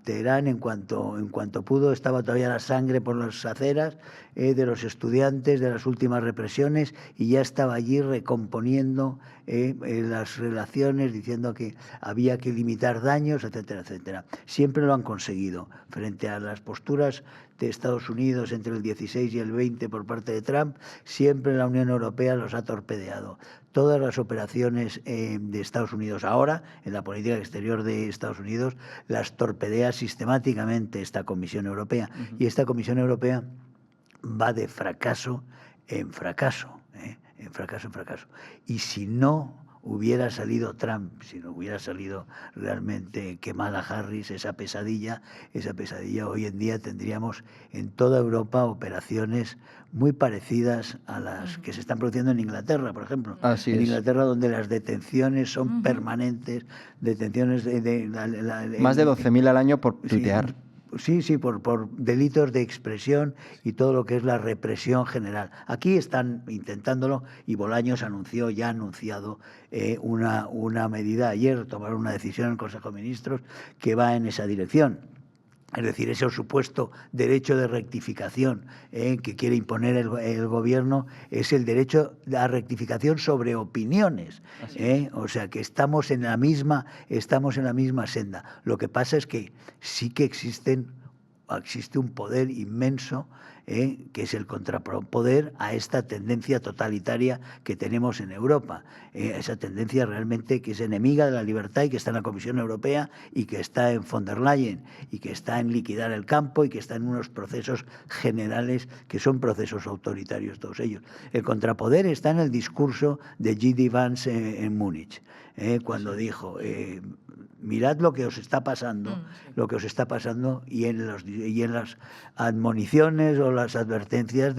Teherán en cuanto pudo. Estaba todavía la sangre por las aceras de los estudiantes de las últimas represiones, y ya estaba allí recomponiendo las relaciones, diciendo que había que limitar daños, etcétera, etcétera. Siempre lo han conseguido. Frente a las posturas de Estados Unidos entre el 16 y el 20 por parte de Trump, siempre la Unión Europea los ha torpedeado. Todas las operaciones de Estados Unidos ahora, en la política exterior de Estados Unidos, las torpedea sistemáticamente esta Comisión Europea. Uh-huh. Y esta Comisión Europea va de fracaso en fracaso, en fracaso en fracaso. Y si no hubiera salido Trump, si no hubiera salido realmente Kamala Harris, esa pesadilla, hoy en día tendríamos en toda Europa operaciones muy parecidas a las que se están produciendo en Inglaterra, por ejemplo. Así en es. Inglaterra, donde las detenciones son permanentes, detenciones más de 12.000 al año por tuitear. Sí, por delitos de expresión y todo lo que es la represión general. Aquí están intentándolo, y Bolaños ha anunciado una medida ayer, tomaron una decisión en el Consejo de Ministros que va en esa dirección. Es decir, ese supuesto derecho de rectificación que quiere imponer el gobierno es el derecho a rectificación sobre opiniones. O sea, que estamos en la misma senda. Lo que pasa es que sí que existe un poder inmenso, que es el contrapoder a esta tendencia totalitaria que tenemos en Europa. Esa tendencia realmente que es enemiga de la libertad y que está en la Comisión Europea y que está en von der Leyen y que está en liquidar el campo y que está en unos procesos generales que son procesos autoritarios todos ellos. El contrapoder está en el discurso de J.D. Vance en Múnich, cuando dijo... mirad lo que os está pasando, y en las admoniciones o las advertencias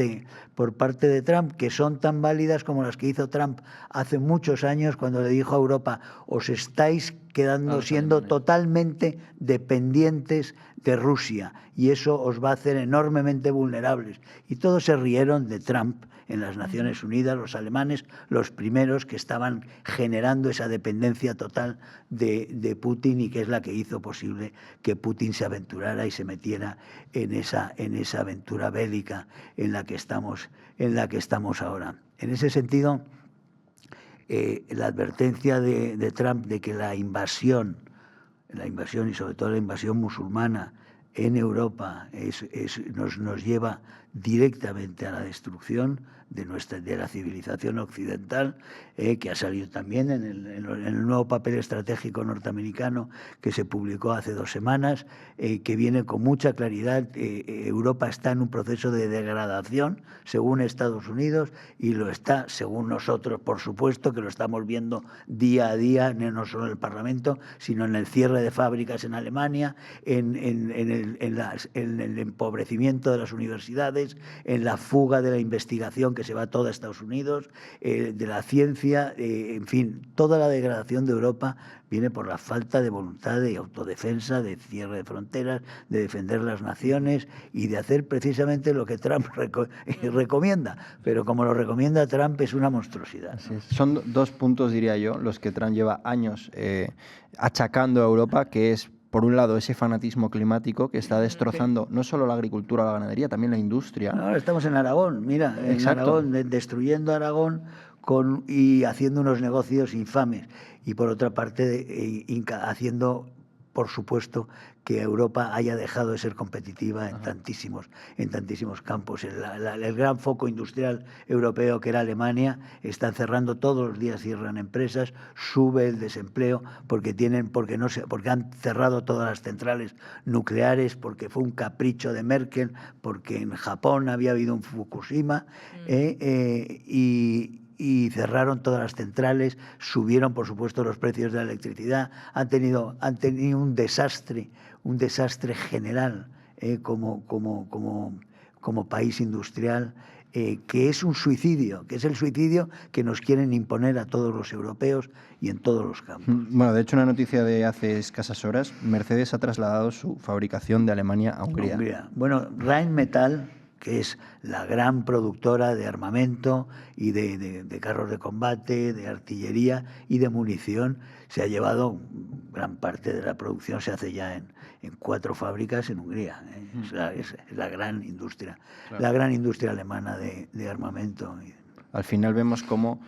por parte de Trump, que son tan válidas como las que hizo Trump hace muchos años, cuando le dijo a Europa: os estáis siendo totalmente dependientes de Rusia, y eso os va a hacer enormemente vulnerables. Y todos se rieron de Trump en las Naciones Unidas, los alemanes, los primeros que estaban generando esa dependencia total de Putin, y que es la que hizo posible que Putin se aventurara y se metiera en esa aventura bélica en la que estamos ahora. En ese sentido, la advertencia de Trump de que la invasión y sobre todo la invasión musulmana en Europa nos lleva directamente a la destrucción de la civilización occidental, que ha salido también en el nuevo papel estratégico norteamericano que se publicó hace 2 semanas, que viene con mucha claridad. Europa está en un proceso de degradación, según Estados Unidos, y lo está según nosotros, por supuesto, que lo estamos viendo día a día, no solo en el Parlamento, sino en el cierre de fábricas en Alemania, en el empobrecimiento de las universidades, en la fuga de la investigación que se va toda a Estados Unidos, de la ciencia, en fin, toda la degradación de Europa viene por la falta de voluntad de autodefensa, de cierre de fronteras, de defender las naciones y de hacer precisamente lo que Trump recomienda. Pero como lo recomienda Trump, es una monstruosidad. Así es. Son 2 puntos, diría yo, los que Trump lleva años achacando a Europa, que es, por un lado, ese fanatismo climático que está destrozando no solo la agricultura o la ganadería, también la industria. Ahora estamos en Aragón, mira, Aragón, destruyendo Aragón y haciendo unos negocios infames. Y por otra parte, haciendo por supuesto, que Europa haya dejado de ser competitiva en tantísimos campos. El gran foco industrial europeo, que era Alemania, están cerrando todos los días, cierran empresas, sube el desempleo porque han cerrado todas las centrales nucleares, porque fue un capricho de Merkel, porque en Japón había habido un Fukushima, y cerraron todas las centrales, subieron, por supuesto, los precios de la electricidad, han tenido un desastre general como país industrial, que es un suicidio, que es el suicidio que nos quieren imponer a todos los europeos y en todos los campos. Bueno, de hecho, una noticia de hace escasas horas, Mercedes ha trasladado su fabricación de Alemania a Hungría. Bueno, Rheinmetall, que es la gran productora de armamento y de carros de combate, de artillería y de munición, se ha llevado gran parte de la producción, se hace ya en 4 fábricas en Hungría. Es la gran industria, claro, la gran industria alemana de armamento. Al final vemos cómo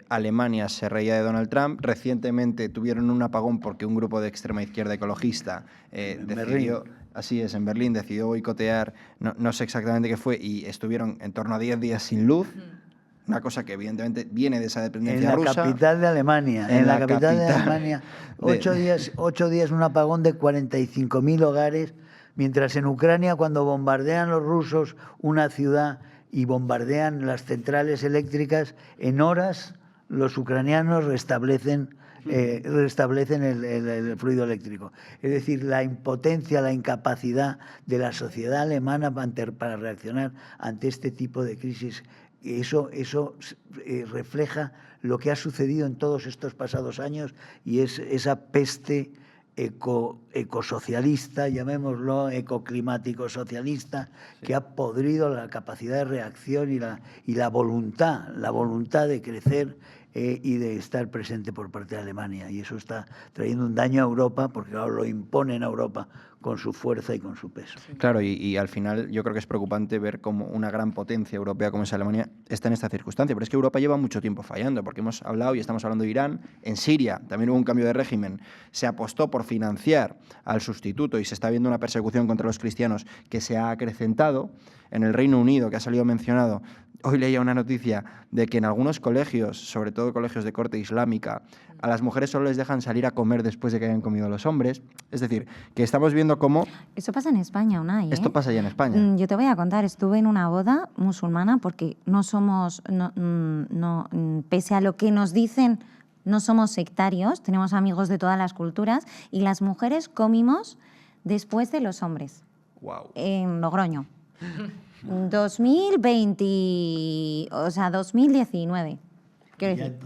Alemania se reía de Donald Trump. Recientemente tuvieron un apagón porque un grupo de extrema izquierda ecologista decidió... Así es, en Berlín decidió boicotear, no sé exactamente qué fue, y estuvieron en torno a 10 días sin luz, una cosa que evidentemente viene de esa dependencia rusa. En la capital de Alemania, en la capital de Alemania, 8 días un apagón de 45.000 hogares, mientras en Ucrania, cuando bombardean los rusos una ciudad y bombardean las centrales eléctricas, en horas los ucranianos restablecen el fluido eléctrico. Es decir, la impotencia, la incapacidad de la sociedad alemana para reaccionar ante este tipo de crisis, eso refleja lo que ha sucedido en todos estos pasados años, y es esa peste ecosocialista, llamémoslo, ecoclimático socialista, que ha podrido la capacidad de reacción y la voluntad de crecer y de estar presente por parte de Alemania. Y eso está trayendo un daño a Europa, porque claro, lo imponen a Europa con su fuerza y con su peso. Claro, y al final yo creo que es preocupante ver cómo una gran potencia europea como es Alemania está en esta circunstancia. Pero es que Europa lleva mucho tiempo fallando, porque hemos hablado y estamos hablando de Irán. En Siria también hubo un cambio de régimen. Se apostó por financiar al sustituto y se está viendo una persecución contra los cristianos que se ha acrecentado. En el Reino Unido, que ha salido mencionado, hoy leía una noticia de que en algunos colegios, sobre todo colegios de corte islámica, a las mujeres solo les dejan salir a comer después de que hayan comido los hombres. Es decir, que estamos viendo cómo... Eso pasa en España, Unai, ¿eh? Esto pasa ya en España. Yo te voy a contar, estuve en una boda musulmana, porque pese a lo que nos dicen, no somos sectarios, tenemos amigos de todas las culturas, y las mujeres comimos después de los hombres. Wow. En Logroño. 2019, quiero decir.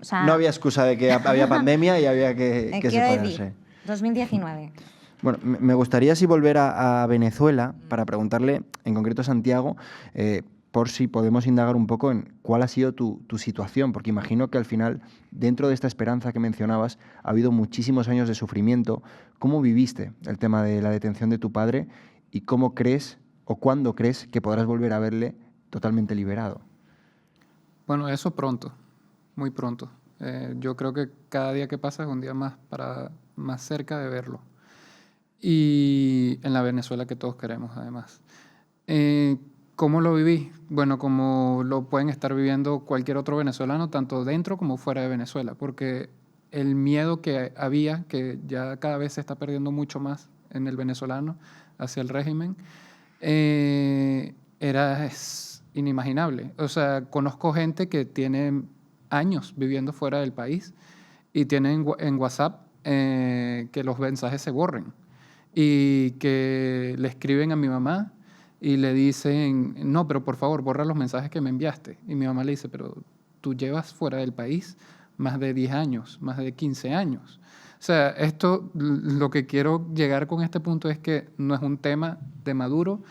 O sea, no había excusa de que había pandemia y había que separarse. Decir, 2019. Bueno, me gustaría sí volver a Venezuela para preguntarle, en concreto a Santiago, por si podemos indagar un poco en cuál ha sido tu situación, porque imagino que al final, dentro de esta esperanza que mencionabas, ha habido muchísimos años de sufrimiento. ¿Cómo viviste el tema de la detención de tu padre y cómo crees o cuándo crees que podrás volver a verle totalmente liberado? Bueno, eso pronto, muy pronto. Yo creo que cada día que pasa es un día más cerca de verlo. Y en la Venezuela que todos queremos, además. ¿Cómo lo viví? Bueno, como lo pueden estar viviendo cualquier otro venezolano, tanto dentro como fuera de Venezuela, porque el miedo que había, que ya cada vez se está perdiendo mucho más en el venezolano hacia el régimen, es inimaginable. O sea, conozco gente que tiene años viviendo fuera del país y tienen en WhatsApp que los mensajes se borren y que le escriben a mi mamá y le dicen, no, pero por favor, borra los mensajes que me enviaste. Y mi mamá le dice, pero tú llevas fuera del país más de 10 años, más de 15 años. O sea, lo que quiero llegar con este punto es que no es un tema de Maduro,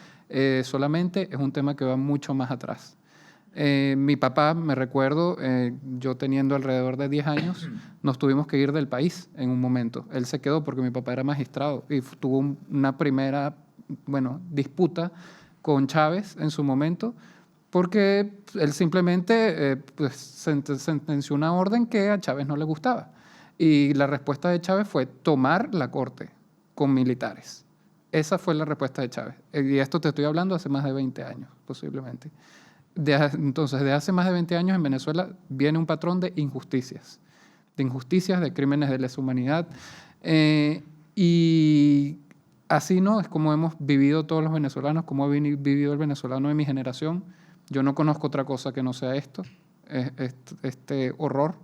solamente es un tema que va mucho más atrás. Mi papá, me recuerdo, yo teniendo alrededor de 10 años, nos tuvimos que ir del país en un momento. Él se quedó porque mi papá era magistrado y tuvo una primera, disputa con Chávez en su momento, porque él simplemente sentenció una orden que a Chávez no le gustaba. Y la respuesta de Chávez fue tomar la corte con militares. Esa fue la respuesta de Chávez. Y esto te estoy hablando hace más de 20 años, posiblemente. Entonces, de hace más de 20 años en Venezuela viene un patrón de injusticias, de crímenes de lesa humanidad. Y así no es como hemos vivido todos los venezolanos, como ha vivido el venezolano de mi generación. Yo no conozco otra cosa que no sea esto, este horror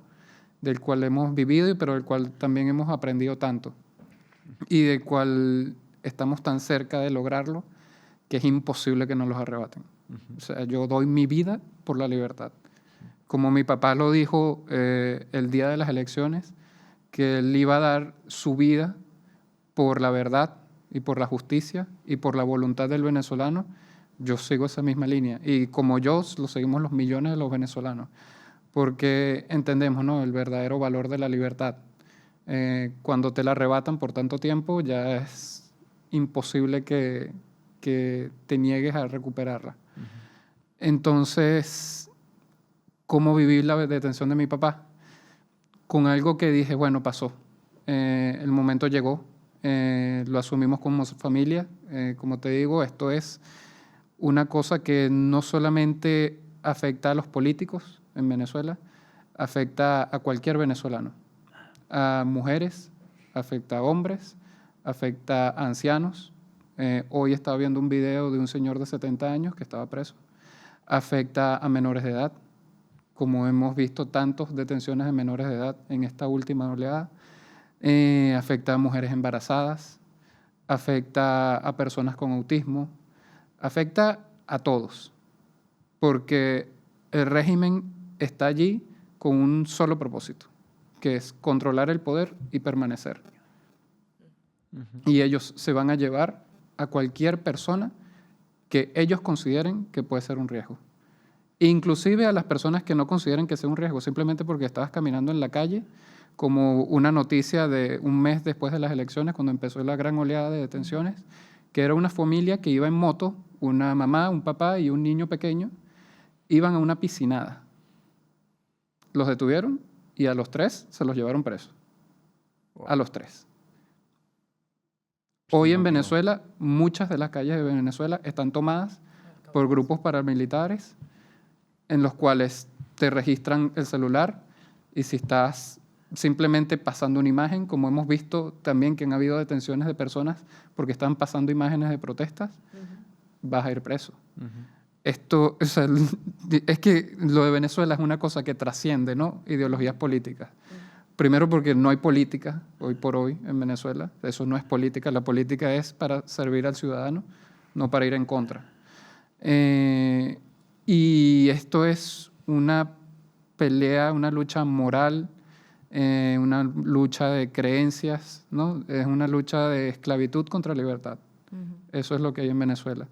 del cual hemos vivido, pero del cual también hemos aprendido tanto y del cual estamos tan cerca de lograrlo que es imposible que nos los arrebaten. O sea, yo doy mi vida por la libertad. Como mi papá lo dijo el día de las elecciones, que él iba a dar su vida por la verdad y por la justicia y por la voluntad del venezolano, yo sigo esa misma línea. Y como yo, lo seguimos los millones de los venezolanos, porque entendemos, ¿no?, el verdadero valor de la libertad. Cuando te la arrebatan por tanto tiempo, ya es imposible que te niegues a recuperarla. Entonces, ¿cómo viví la detención de mi papá? Con algo que dije, bueno, pasó. El momento llegó. Lo asumimos como familia. Como te digo, esto es una cosa que no solamente afecta a los políticos en Venezuela, afecta a cualquier venezolano. A mujeres, afecta a hombres, afecta a ancianos. Hoy estaba viendo un video de un señor de 70 años que estaba preso. Afecta a menores de edad, como hemos visto tantas detenciones de menores de edad en esta última oleada. Afecta a mujeres embarazadas, afecta a personas con autismo, afecta a todos, porque el régimen está allí con un solo propósito, que es controlar el poder y permanecer. Y ellos se van a llevar a cualquier persona que ellos consideren que puede ser un riesgo. Inclusive a las personas que no consideren que sea un riesgo, simplemente porque estabas caminando en la calle, como una noticia de un mes después de las elecciones, cuando empezó la gran oleada de detenciones, que era una familia que iba en moto, una mamá, un papá y un niño pequeño, iban a una piscinada. Los detuvieron y a los 3 se los llevaron presos. Wow. A los 3. Hoy en Venezuela, muchas de las calles de Venezuela están tomadas por grupos paramilitares en los cuales te registran el celular y si estás simplemente pasando una imagen, como hemos visto también que han habido detenciones de personas porque están pasando imágenes de protestas, vas a ir preso. Esto, o sea, es que lo de Venezuela es una cosa que trasciende, ¿no?, ideologías políticas. Primero porque no hay política hoy por hoy en Venezuela. Eso no es política. La política es para servir al ciudadano, no para ir en contra. Y esto es una pelea, una lucha moral, una lucha de creencias, ¿no? Es una lucha de esclavitud contra libertad. Eso es lo que hay en Venezuela.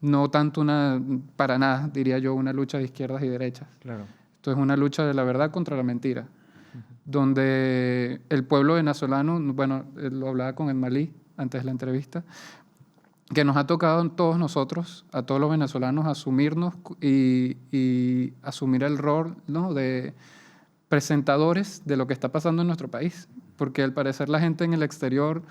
No tanto para nada, diría yo, una lucha de izquierdas y derechas. Claro. Esto es una lucha de la verdad contra la mentira. Donde el pueblo venezolano, bueno, lo hablaba con Edmalí antes de la entrevista, que nos ha tocado a todos nosotros, a todos los venezolanos, asumirnos y asumir el rol, ¿no?, de presentadores de lo que está pasando en nuestro país. Porque al parecer la gente en el exterior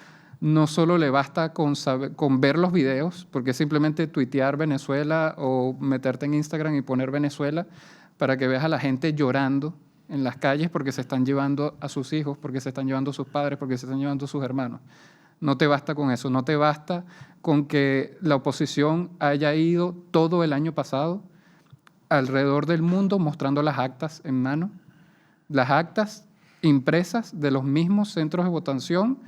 no solo le basta con ver los videos, porque es simplemente tuitear Venezuela o meterte en Instagram y poner Venezuela para que veas a la gente llorando en las calles porque se están llevando a sus hijos, porque se están llevando a sus padres, porque se están llevando a sus hermanos. No te basta con eso, no te basta con que la oposición haya ido todo el año pasado alrededor del mundo mostrando las actas en mano, las actas impresas de los mismos centros de votación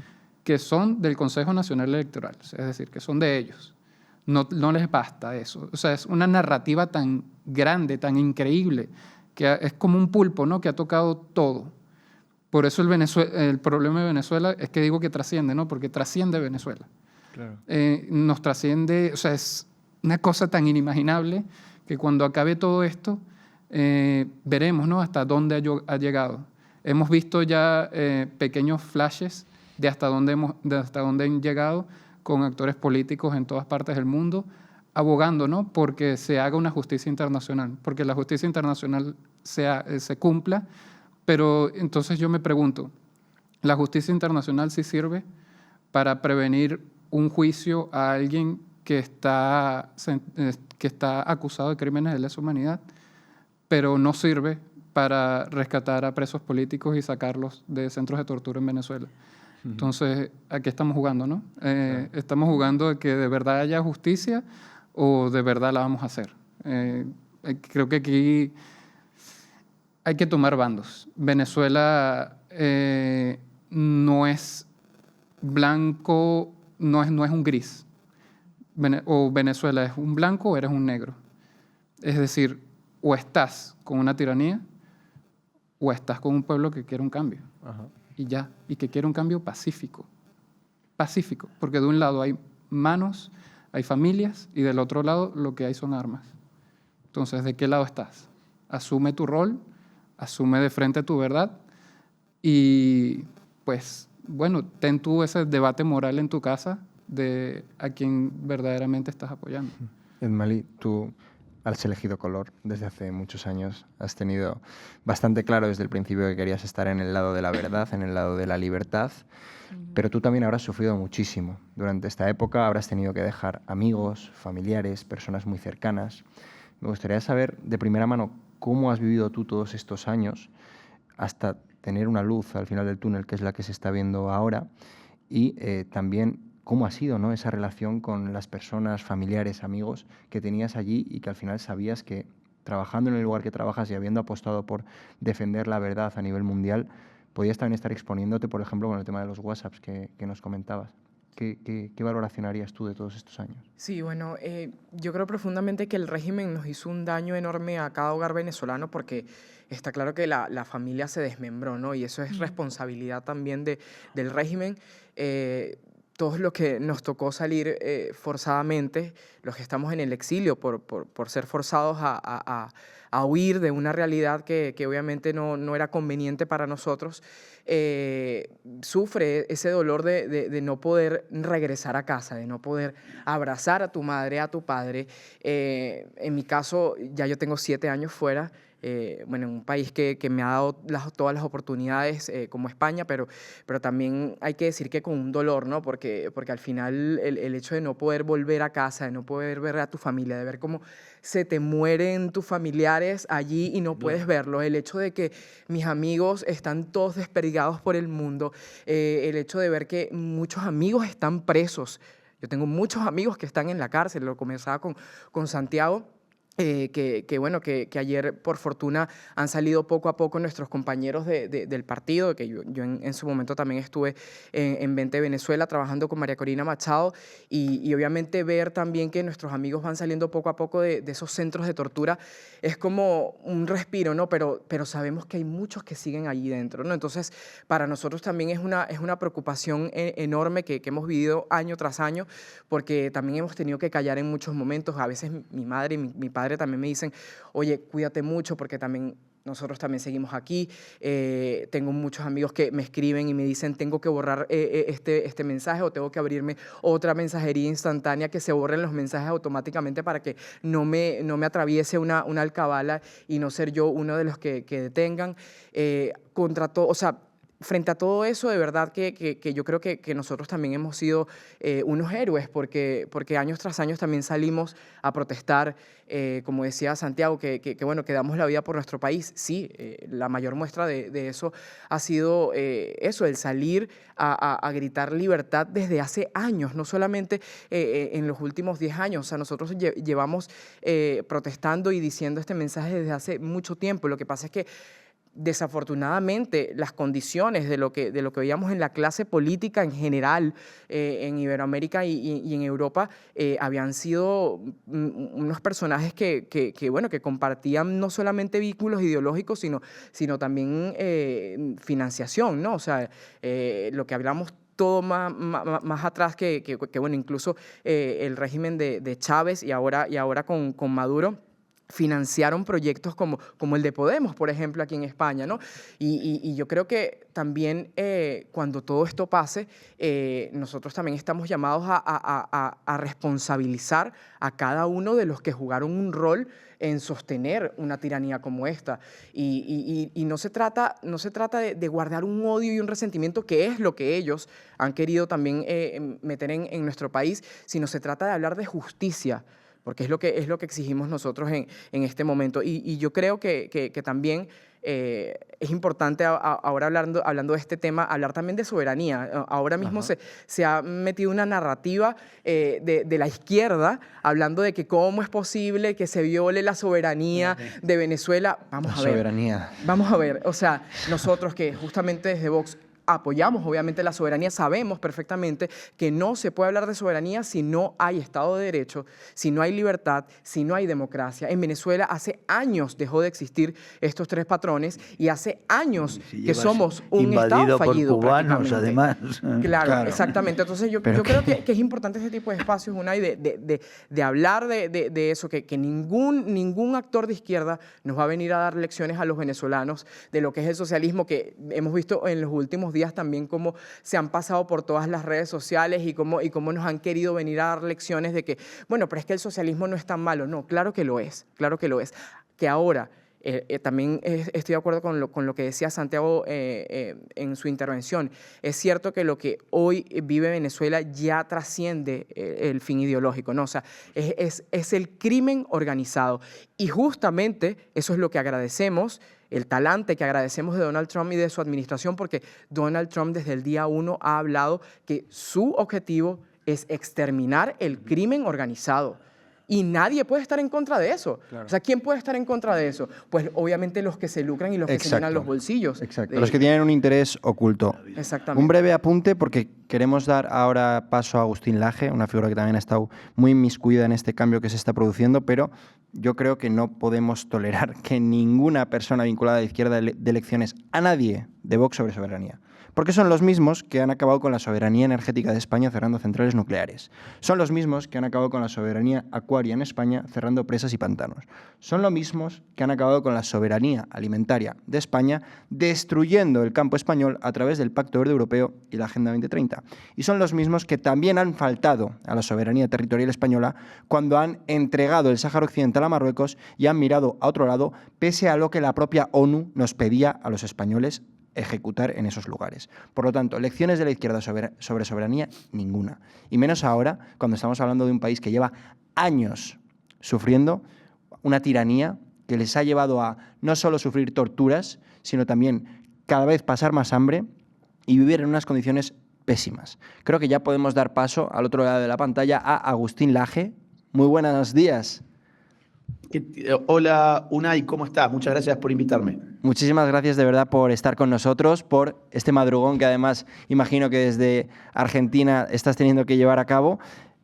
que son del Consejo Nacional Electoral, es decir, que son de ellos. No les basta eso. O sea, es una narrativa tan grande, tan increíble, que es como un pulpo, ¿no?, que ha tocado todo. Por eso el problema de Venezuela es que digo que trasciende, ¿no?, porque trasciende Venezuela. Claro. Nos trasciende, o sea, es una cosa tan inimaginable que cuando acabe todo esto, veremos, ¿no?, hasta dónde ha llegado. Hemos visto ya pequeños flashes de hasta dónde han llegado con actores políticos en todas partes del mundo, abogando, ¿no?, porque se haga una justicia internacional, porque la justicia internacional se cumpla. Pero entonces yo me pregunto, La justicia internacional sí sirve para prevenir un juicio a alguien que está acusado de crímenes de lesa humanidad, pero no sirve para rescatar a presos políticos y sacarlos de centros de tortura en Venezuela. Entonces, ¿a qué estamos jugando, no? Claro. Estamos jugando a que de verdad haya justicia o de verdad la vamos a hacer. Creo que aquí hay que tomar bandos. Venezuela no es blanco, no es un gris. O Venezuela es un blanco o eres un negro. Es decir, o estás con una tiranía o estás con un pueblo que quiere un cambio. Ajá. Y ya, y que quiere un cambio pacífico. Pacífico, porque de un lado hay manos, hay familias, y del otro lado lo que hay son armas. Entonces, ¿de qué lado estás? Asume tu rol, asume de frente tu verdad y, pues, bueno, ten tú ese debate moral en tu casa de a quién verdaderamente estás apoyando. Edmali, tú has elegido color desde hace muchos años. Has tenido bastante claro desde el principio que querías estar en el lado de la verdad, en el lado de la libertad, pero tú también habrás sufrido muchísimo. Durante esta época habrás tenido que dejar amigos, familiares, personas muy cercanas. Me gustaría saber de primera mano cómo has vivido tú todos estos años hasta tener una luz al final del túnel, que es la que se está viendo ahora, y también cómo ha sido, ¿no?, esa relación con las personas, familiares, amigos que tenías allí y que al final sabías que trabajando en el lugar que trabajas y habiendo apostado por defender la verdad a nivel mundial, podías también estar exponiéndote, por ejemplo, con el tema de los WhatsApps que nos comentabas. ¿Qué valoración harías tú de todos estos años? Sí, bueno, yo creo profundamente que el régimen nos hizo un daño enorme a cada hogar venezolano porque está claro que la familia se desmembró, ¿no? Y eso es responsabilidad también del régimen. Todos los que nos tocó salir forzadamente, los que estamos en el exilio por ser forzados a huir de una realidad que obviamente no era conveniente para nosotros, sufre ese dolor de no poder regresar a casa, de no poder abrazar a tu madre, a tu padre. En mi caso, ya yo tengo 7 años fuera, bueno, en un país que me ha dado todas las oportunidades como España, pero también hay que decir que con un dolor, ¿no? Porque al final el hecho de no poder volver a casa, de no poder ver a tu familia, de ver cómo se te mueren tus familiares allí y no puedes verlos, el hecho de que mis amigos están todos desperdigados por el mundo, el hecho de ver que muchos amigos están presos. Yo tengo muchos amigos que están en la cárcel, lo comenzaba con Santiago. Que ayer, por fortuna, han salido poco a poco nuestros compañeros del partido, que yo en su momento también estuve en Vente Venezuela trabajando con María Corina Machado, y obviamente ver también que nuestros amigos van saliendo poco a poco de esos centros de tortura es como un respiro, ¿no? Pero sabemos que hay muchos que siguen allí dentro, ¿no? Entonces, para nosotros también es una preocupación enorme que hemos vivido año tras año, porque también hemos tenido que callar en muchos momentos. A veces mi madre y mi padre también me dicen, oye, cuídate mucho porque también nosotros también seguimos aquí. Tengo muchos amigos que me escriben y me dicen, tengo que borrar este mensaje o tengo que abrirme otra mensajería instantánea, que se borren los mensajes automáticamente para que no me atraviese una alcabala y no ser yo uno de los que detengan. Contra todo, o sea, frente a todo eso, de verdad que yo creo que nosotros también hemos sido unos héroes porque años tras años también salimos a protestar, como decía Santiago, que damos la vida por nuestro país. Sí, la mayor muestra de eso ha sido eso, el salir a gritar libertad desde hace años, no solamente en los últimos 10 años. O sea, nosotros llevamos protestando y diciendo este mensaje desde hace mucho tiempo. Lo que pasa es que desafortunadamente las condiciones de lo que veíamos en la clase política en general en Iberoamérica y en Europa habían sido unos personajes que compartían no solamente vínculos ideológicos, sino también financiación, ¿no? O sea, lo que hablamos todo más atrás incluso el régimen de Chávez y ahora con Maduro. financiaron proyectos como el de Podemos, por ejemplo, aquí en España, ¿no? Y yo creo que también cuando todo esto pase, nosotros también estamos llamados a responsabilizar a cada uno de los que jugaron un rol en sostener una tiranía como esta. Y no se trata de guardar un odio y un resentimiento, que es lo que ellos han querido también meter en nuestro país, sino se trata de hablar de justicia, porque es lo que exigimos nosotros en este momento. Y yo creo que también es importante ahora hablando de este tema, hablar también de soberanía. Ahora mismo se ha metido una narrativa de la izquierda hablando de que cómo es posible que se viole la soberanía de Venezuela. Vamos a ver, o sea, nosotros que justamente desde Vox apoyamos obviamente la soberanía, sabemos perfectamente que no se puede hablar de soberanía si no hay Estado de Derecho, si no hay libertad, si no hay democracia. En Venezuela hace años dejó de existir estos tres patrones y hace años que somos un Estado fallido. Por cubanos, además. Claro, exactamente. Entonces yo creo que es importante este tipo de espacios, Unai, de hablar de eso, que ningún actor de izquierda nos va a venir a dar lecciones a los venezolanos de lo que es el socialismo, que hemos visto en los últimos días también cómo se han pasado por todas las redes sociales y cómo nos han querido venir a dar lecciones de que, bueno, pero es que el socialismo no es tan malo. No, claro que lo es, claro que lo es. Que ahora, también estoy de acuerdo con lo que decía Santiago en su intervención. Es cierto que lo que hoy vive Venezuela ya trasciende el fin ideológico, ¿no? O sea, es el crimen organizado. Y justamente eso es lo que agradecemos, el talante que agradecemos de Donald Trump y de su administración, porque Donald Trump desde el día 1 ha hablado que su objetivo es exterminar el crimen organizado. Y nadie puede estar en contra de eso. Claro. O sea, ¿quién puede estar en contra de eso? Pues obviamente los que se lucran y los que se llenan los bolsillos. Exacto, los que tienen un interés oculto. Exactamente. Un breve apunte, porque queremos dar ahora paso a Agustín Laje, una figura que también ha estado muy inmiscuida en este cambio que se está produciendo, pero yo creo que no podemos tolerar que ninguna persona vinculada a la izquierda dé lecciones a nadie de Vox sobre soberanía. Porque son los mismos que han acabado con la soberanía energética de España cerrando centrales nucleares. Son los mismos que han acabado con la soberanía acuaria en España cerrando presas y pantanos. Son los mismos que han acabado con la soberanía alimentaria de España destruyendo el campo español a través del Pacto Verde Europeo y la Agenda 2030. Y son los mismos que también han faltado a la soberanía territorial española cuando han entregado el Sáhara Occidental a Marruecos y han mirado a otro lado, pese a lo que la propia ONU nos pedía a los españoles ejecutar en esos lugares. Por lo tanto, lecciones de la izquierda sobre soberanía, ninguna. Y menos ahora, cuando estamos hablando de un país que lleva años sufriendo una tiranía que les ha llevado a no solo sufrir torturas, sino también cada vez pasar más hambre y vivir en unas condiciones pésimas. Creo que ya podemos dar paso al otro lado de la pantalla a Agustín Laje. Muy buenos días. Hola, Unai, ¿cómo estás? Muchas gracias por invitarme. Muchísimas gracias de verdad por estar con nosotros, por este madrugón que además imagino que desde Argentina estás teniendo que llevar a cabo.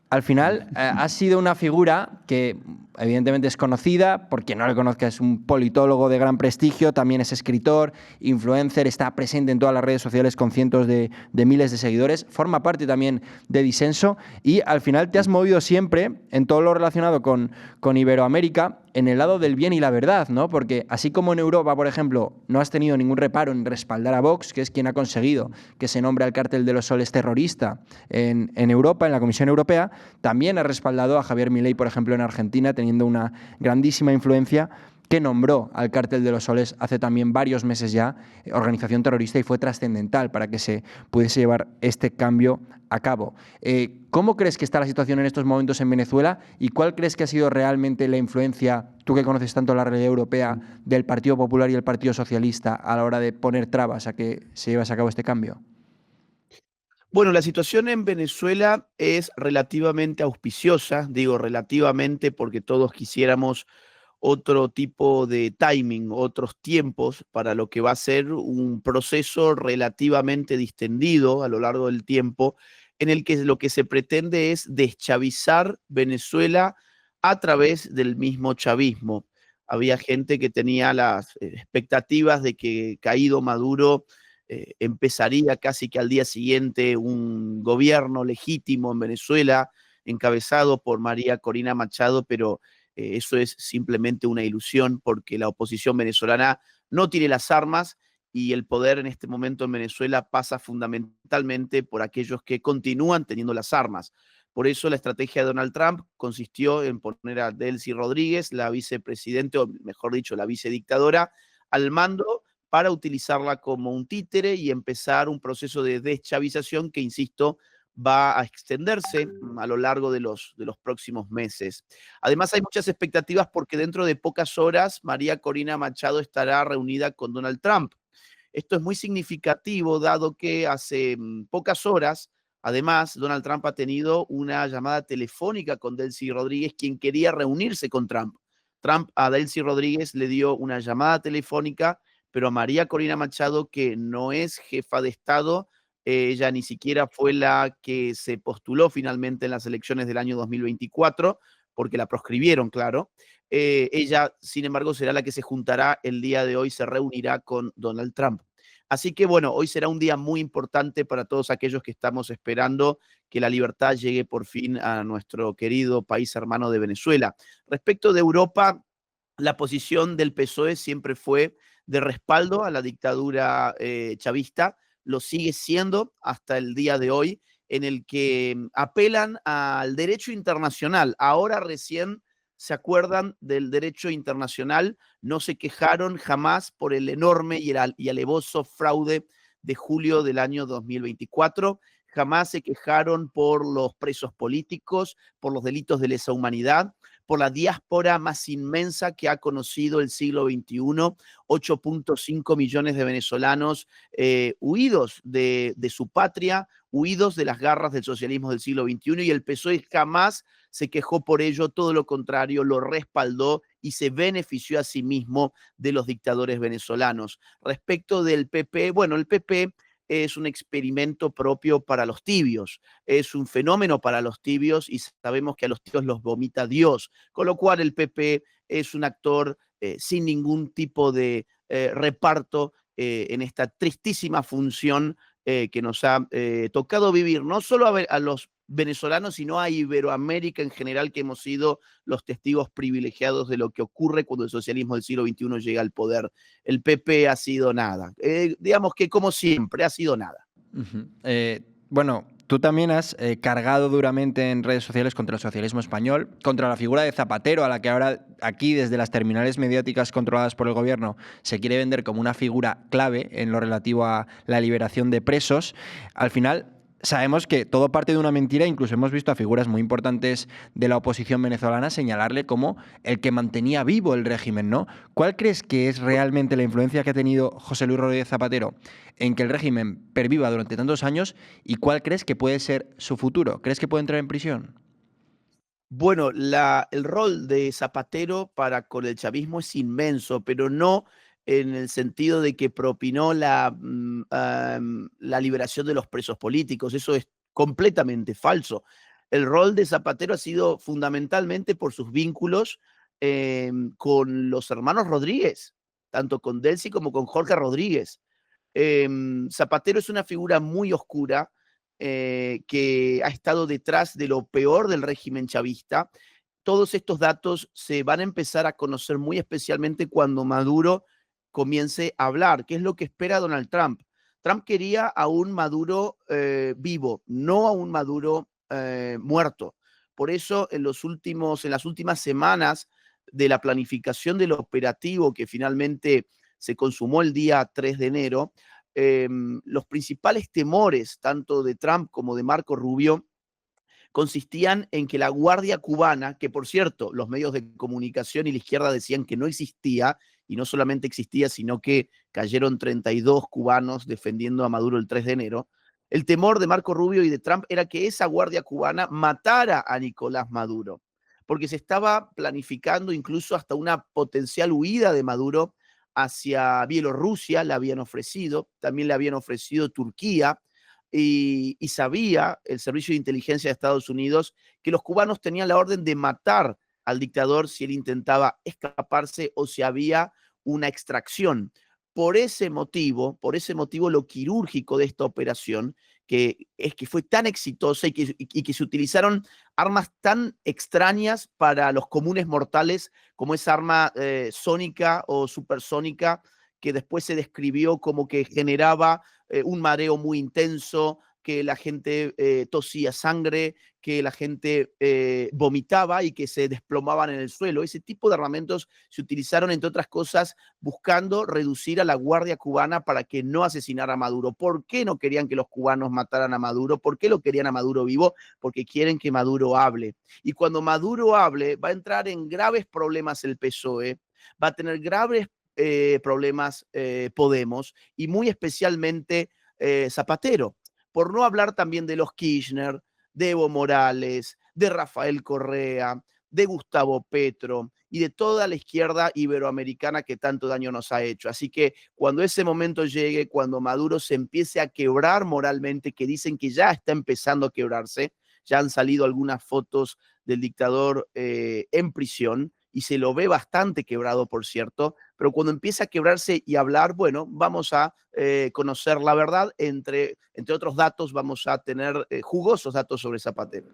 Al final, has sido una figura que evidentemente es conocida, por quien no le conozca es un politólogo de gran prestigio, también es escritor, influencer, está presente en todas las redes sociales con cientos de miles de seguidores, forma parte también de Disenso y al final te has movido siempre en todo lo relacionado con Iberoamérica en el lado del bien y la verdad, ¿no? Porque así como en Europa, por ejemplo, no has tenido ningún reparo en respaldar a Vox, que es quien ha conseguido que se nombre al Cártel de los Soles terrorista en Europa, en la Comisión Europea, también has respaldado a Javier Milei, por ejemplo, en Argentina, teniendo una grandísima influencia, que nombró al Cártel de los Soles hace también varios meses ya organización terrorista y fue trascendental para que se pudiese llevar este cambio a cabo. ¿Cómo crees que está la situación en estos momentos en Venezuela y cuál crees que ha sido realmente la influencia, tú que conoces tanto la realidad europea, del Partido Popular y el Partido Socialista a la hora de poner trabas a que se llevase a cabo este cambio? Bueno, la situación en Venezuela es relativamente auspiciosa, digo relativamente porque todos quisiéramos otro tipo de timing, otros tiempos para lo que va a ser un proceso relativamente distendido a lo largo del tiempo, en el que lo que se pretende es deschavizar Venezuela a través del mismo chavismo. Había gente que tenía las expectativas de que caído Maduro empezaría casi que al día siguiente un gobierno legítimo en Venezuela, encabezado por María Corina Machado, pero Eso es simplemente una ilusión porque la oposición venezolana no tiene las armas y el poder en este momento en Venezuela pasa fundamentalmente por aquellos que continúan teniendo las armas. Por eso la estrategia de Donald Trump consistió en poner a Delcy Rodríguez, la vicepresidente, o mejor dicho, la vicedictadora, al mando para utilizarla como un títere y empezar un proceso de deschavización que, insisto, va a extenderse a lo largo de los próximos meses. Además, hay muchas expectativas porque dentro de pocas horas María Corina Machado estará reunida con Donald Trump. Esto es muy significativo dado que hace pocas horas, además, Donald Trump ha tenido una llamada telefónica con Delcy Rodríguez, quien quería reunirse con Trump. Trump a Delcy Rodríguez le dio una llamada telefónica, pero a María Corina Machado, que no es jefa de Estado, ella ni siquiera fue la que se postuló finalmente en las elecciones del año 2024, porque la proscribieron, claro. Ella, sin embargo, será la que se juntará el día de hoy, se reunirá con Donald Trump. Así que bueno, hoy será un día muy importante para todos aquellos que estamos esperando que la libertad llegue por fin a nuestro querido país hermano de Venezuela. Respecto de Europa, la posición del PSOE siempre fue de respaldo a la dictadura chavista, lo sigue siendo hasta el día de hoy, en el que apelan al derecho internacional. Ahora recién se acuerdan del derecho internacional, no se quejaron jamás por el enorme y alevoso fraude de julio del año 2024, jamás se quejaron por los presos políticos, por los delitos de lesa humanidad, por la diáspora más inmensa que ha conocido el siglo XXI, 8.5 millones de venezolanos huidos de su patria, huidos de las garras del socialismo del siglo XXI, y el PSOE jamás se quejó por ello, todo lo contrario, lo respaldó y se benefició a sí mismo de los dictadores venezolanos. Respecto del PP, bueno, el PP es un experimento propio para los tibios, es un fenómeno para los tibios y sabemos que a los tibios los vomita Dios, con lo cual el PP es un actor sin ningún tipo de reparto en esta tristísima función que nos ha tocado vivir, no solo a los venezolanos, sino a Iberoamérica en general, que hemos sido los testigos privilegiados de lo que ocurre cuando el socialismo del siglo XXI llega al poder. El PP ha sido nada. Digamos que, como siempre, ha sido nada. Bueno, tú también has cargado duramente en redes sociales contra el socialismo español, contra la figura de Zapatero, a la que ahora aquí desde las terminales mediáticas controladas por el gobierno se quiere vender como una figura clave en lo relativo a la liberación de presos. Al final sabemos que todo parte de una mentira, incluso hemos visto a figuras muy importantes de la oposición venezolana señalarle como el que mantenía vivo el régimen, ¿no? ¿Cuál crees que es realmente la influencia que ha tenido José Luis Rodríguez Zapatero en que el régimen perviva durante tantos años y cuál crees que puede ser su futuro? ¿Crees que puede entrar en prisión? Bueno, el rol de Zapatero para con el chavismo es inmenso, pero no en el sentido de que propinó la liberación de los presos políticos. Eso es completamente falso. El rol de Zapatero ha sido fundamentalmente por sus vínculos con los hermanos Rodríguez, tanto con Delcy como con Jorge Rodríguez. Zapatero es una figura muy oscura que ha estado detrás de lo peor del régimen chavista. Todos estos datos se van a empezar a conocer muy especialmente cuando Maduro comience a hablar, que es lo que espera Donald Trump. Trump quería a un Maduro vivo, no a un Maduro muerto. Por eso en las últimas semanas de la planificación del operativo que finalmente se consumó el día 3 de enero, los principales temores, tanto de Trump como de Marco Rubio, consistían en que la Guardia Cubana, que por cierto, los medios de comunicación y la izquierda decían que no existía, y no solamente existía, sino que cayeron 32 cubanos defendiendo a Maduro el 3 de enero, el temor de Marco Rubio y de Trump era que esa Guardia Cubana matara a Nicolás Maduro, porque se estaba planificando incluso hasta una potencial huida de Maduro hacia Bielorrusia, le habían ofrecido, también le habían ofrecido Turquía, y sabía el Servicio de Inteligencia de Estados Unidos que los cubanos tenían la orden de matar al dictador si él intentaba escaparse o si había una extracción. Por ese motivo, lo quirúrgico de esta operación, que fue tan exitosa y que se utilizaron armas tan extrañas para los comunes mortales como esa arma sónica o supersónica que después se describió como que generaba un mareo muy intenso, que la gente tosía sangre, que la gente vomitaba y que se desplomaban en el suelo. Ese tipo de armamentos se utilizaron, entre otras cosas, buscando reducir a la Guardia Cubana para que no asesinara a Maduro. ¿Por qué no querían que los cubanos mataran a Maduro? ¿Por qué lo querían a Maduro vivo? Porque quieren que Maduro hable. Y cuando Maduro hable, va a entrar en graves problemas el PSOE, va a tener graves problemas Podemos y muy especialmente Zapatero. Por no hablar también de los Kirchner, de Evo Morales, de Rafael Correa, de Gustavo Petro y de toda la izquierda iberoamericana que tanto daño nos ha hecho. Así que cuando ese momento llegue, cuando Maduro se empiece a quebrar moralmente, que dicen que ya está empezando a quebrarse, ya han salido algunas fotos del dictador en prisión y se lo ve bastante quebrado, por cierto, pero cuando empieza a quebrarse y hablar, bueno, vamos a conocer la verdad, entre otros datos vamos a tener jugosos datos sobre Zapatero.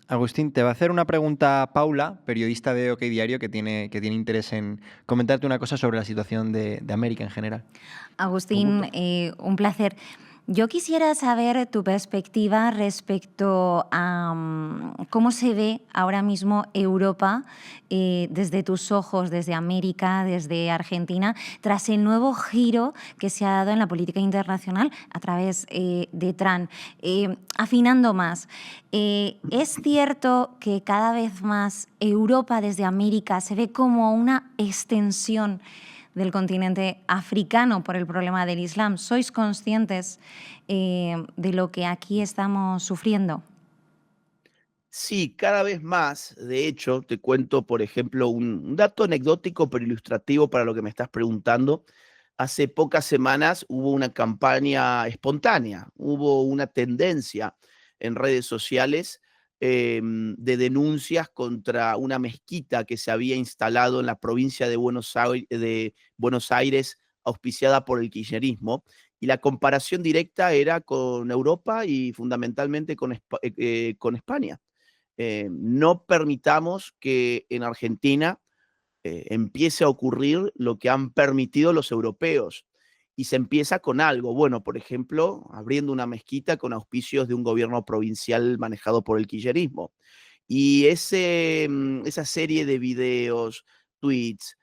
Agustín, te va a hacer una pregunta Paula, periodista de OK Diario, que tiene interés en comentarte una cosa sobre la situación de América en general. Agustín, un placer. Yo quisiera saber tu perspectiva respecto a cómo se ve ahora mismo Europa desde tus ojos, desde América, desde Argentina, tras el nuevo giro que se ha dado en la política internacional a través de Trump. Afinando más, ¿es cierto que cada vez más Europa desde América se ve como una extensión del continente africano por el problema del Islam? ¿Sois conscientes de lo que aquí estamos sufriendo? Sí, cada vez más. De hecho, te cuento, por ejemplo, un dato anecdótico pero ilustrativo para lo que me estás preguntando. Hace pocas semanas hubo una campaña espontánea, hubo una tendencia en redes sociales de denuncias contra una mezquita que se había instalado en la provincia de Buenos Aires, auspiciada por el kirchnerismo, y la comparación directa era con Europa y fundamentalmente con España. No permitamos que en Argentina empiece a ocurrir lo que han permitido los europeos. Y se empieza con algo, bueno, por ejemplo, abriendo una mezquita con auspicios de un gobierno provincial manejado por el kirchnerismo. Y esa serie de videos, tweets,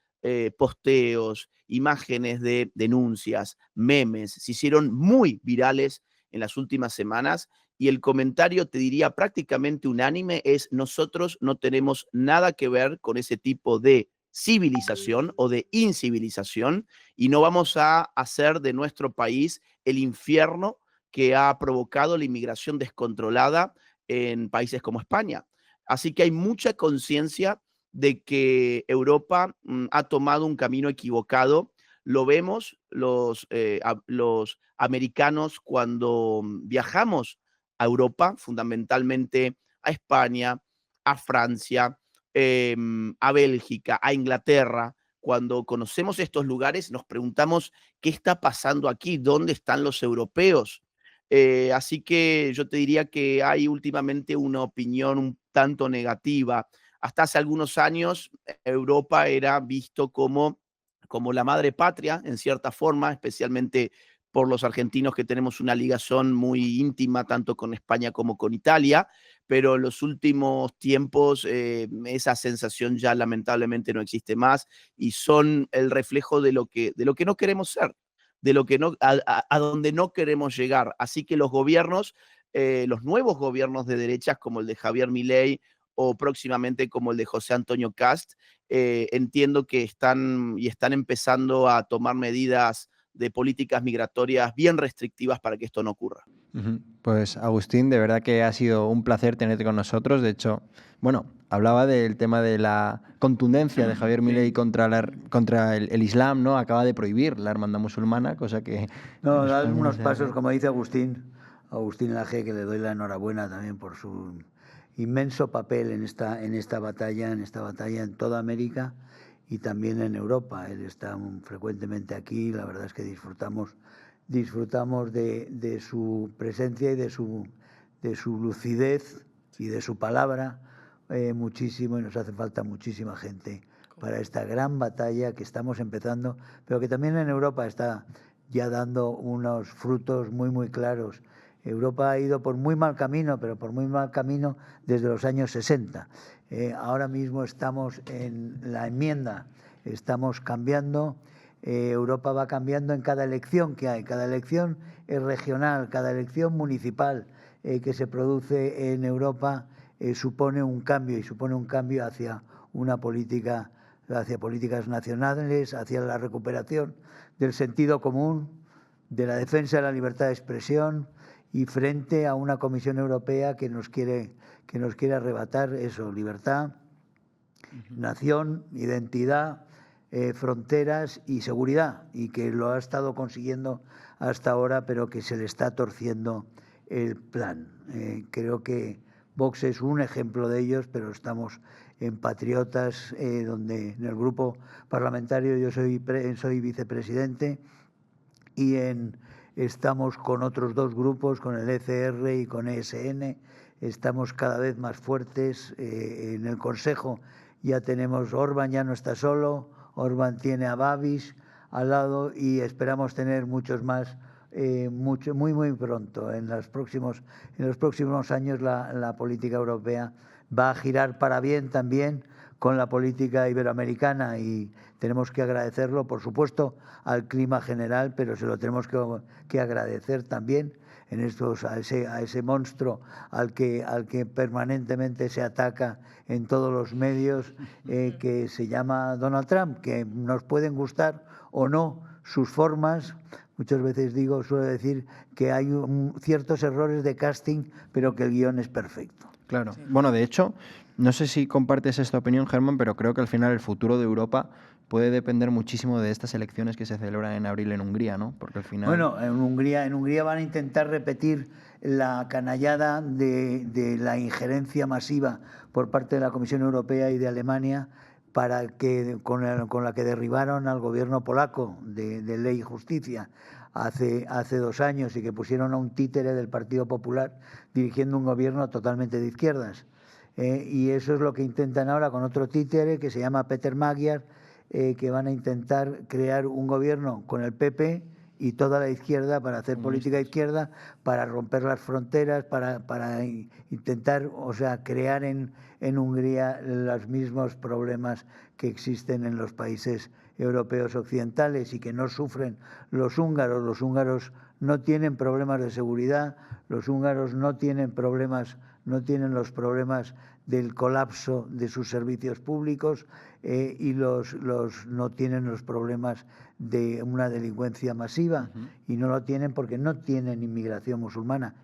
posteos, imágenes de denuncias, memes, se hicieron muy virales en las últimas semanas y el comentario, te diría prácticamente unánime, es: nosotros no tenemos nada que ver con ese tipo de civilización o de incivilización y no vamos a hacer de nuestro país el infierno que ha provocado la inmigración descontrolada en países como España. Así que hay mucha conciencia de que Europa ha tomado un camino equivocado. Lo vemos los americanos cuando viajamos a Europa, fundamentalmente a España, a Francia, a Bélgica, a Inglaterra. Cuando conocemos estos lugares nos preguntamos qué está pasando aquí, dónde están los europeos. Así que yo te diría que hay últimamente una opinión un tanto negativa. Hasta hace algunos años Europa era visto como la madre patria, en cierta forma, especialmente por los argentinos que tenemos una ligazón muy íntima tanto con España como con Italia, pero en los últimos tiempos esa sensación ya lamentablemente no existe más y son el reflejo de lo que no queremos ser, de lo que no, a donde no queremos llegar. Así que los gobiernos, los nuevos gobiernos de derechas como el de Javier Milei o próximamente como el de José Antonio Cast, entiendo que están empezando a tomar medidas de políticas migratorias bien restrictivas para que esto no ocurra. Pues Agustín, de verdad que ha sido un placer tenerte con nosotros. De hecho, bueno, hablaba del tema de la contundencia de Javier Milei contra el Islam, ¿no? Acaba de prohibir la hermandad musulmana, cosa que... No, da unos pasos, como dice Agustín Laje, que le doy la enhorabuena también por su inmenso papel en esta batalla en toda América y también en Europa. Él está frecuentemente aquí, la verdad es que disfrutamos disfrutamos de su presencia y de su lucidez y de su palabra muchísimo, y nos hace falta muchísima gente para esta gran batalla que estamos empezando, pero que también en Europa está ya dando unos frutos muy, muy claros. Europa ha ido por muy mal camino, pero por muy mal camino desde los años 60. Ahora mismo estamos en la enmienda, estamos cambiando. Europa va cambiando en cada elección que hay. Cada elección es regional, cada elección municipal que se produce en Europa supone un cambio, y supone un cambio hacia una política, hacia políticas nacionales, hacia la recuperación del sentido común, de la defensa de la libertad de expresión, y frente a una Comisión Europea que nos quiere arrebatar eso: libertad, nación, identidad, fronteras y seguridad, y que lo ha estado consiguiendo hasta ahora, pero que se le está torciendo el plan. Creo que Vox es un ejemplo de ellos, pero estamos en Patriotas, donde en el grupo parlamentario yo soy vicepresidente, y estamos con otros dos grupos, con el ECR y con ESN. Estamos cada vez más fuertes. En el Consejo ya tenemos, Orbán ya no está solo, Orbán tiene a Babiš al lado, y esperamos tener muchos más muy pronto. En los próximos años la política europea va a girar para bien también con la política iberoamericana, y tenemos que agradecerlo, por supuesto, al clima general, pero se lo tenemos que agradecer también a ese monstruo al que permanentemente se ataca en todos los medios, que se llama Donald Trump, que nos pueden gustar o no sus formas. Muchas veces suelo decir que hay ciertos errores de casting, pero que el guión es perfecto. Claro. Sí. Bueno, de hecho, no sé si compartes esta opinión, Germán, pero creo que al final el futuro de Europa puede depender muchísimo de estas elecciones que se celebran en abril en Hungría, ¿no? Porque al final... Bueno, en Hungría van a intentar repetir la canallada de la injerencia masiva por parte de la Comisión Europea y de Alemania, con la que derribaron al gobierno polaco de Ley y Justicia hace 2 años, y que pusieron a un títere del Partido Popular dirigiendo un gobierno totalmente de izquierdas. Y eso es lo que intentan ahora con otro títere que se llama Peter Magyar, que van a intentar crear un gobierno con el PP y toda la izquierda, para hacer política izquierda, para romper las fronteras, para intentar, crear en Hungría los mismos problemas que existen en los países europeos occidentales y que no sufren los húngaros. Los húngaros no tienen problemas de seguridad, los húngaros no tienen los problemas del colapso de sus servicios públicos, y no tienen los problemas de una delincuencia masiva. Y no lo tienen porque no tienen inmigración musulmana.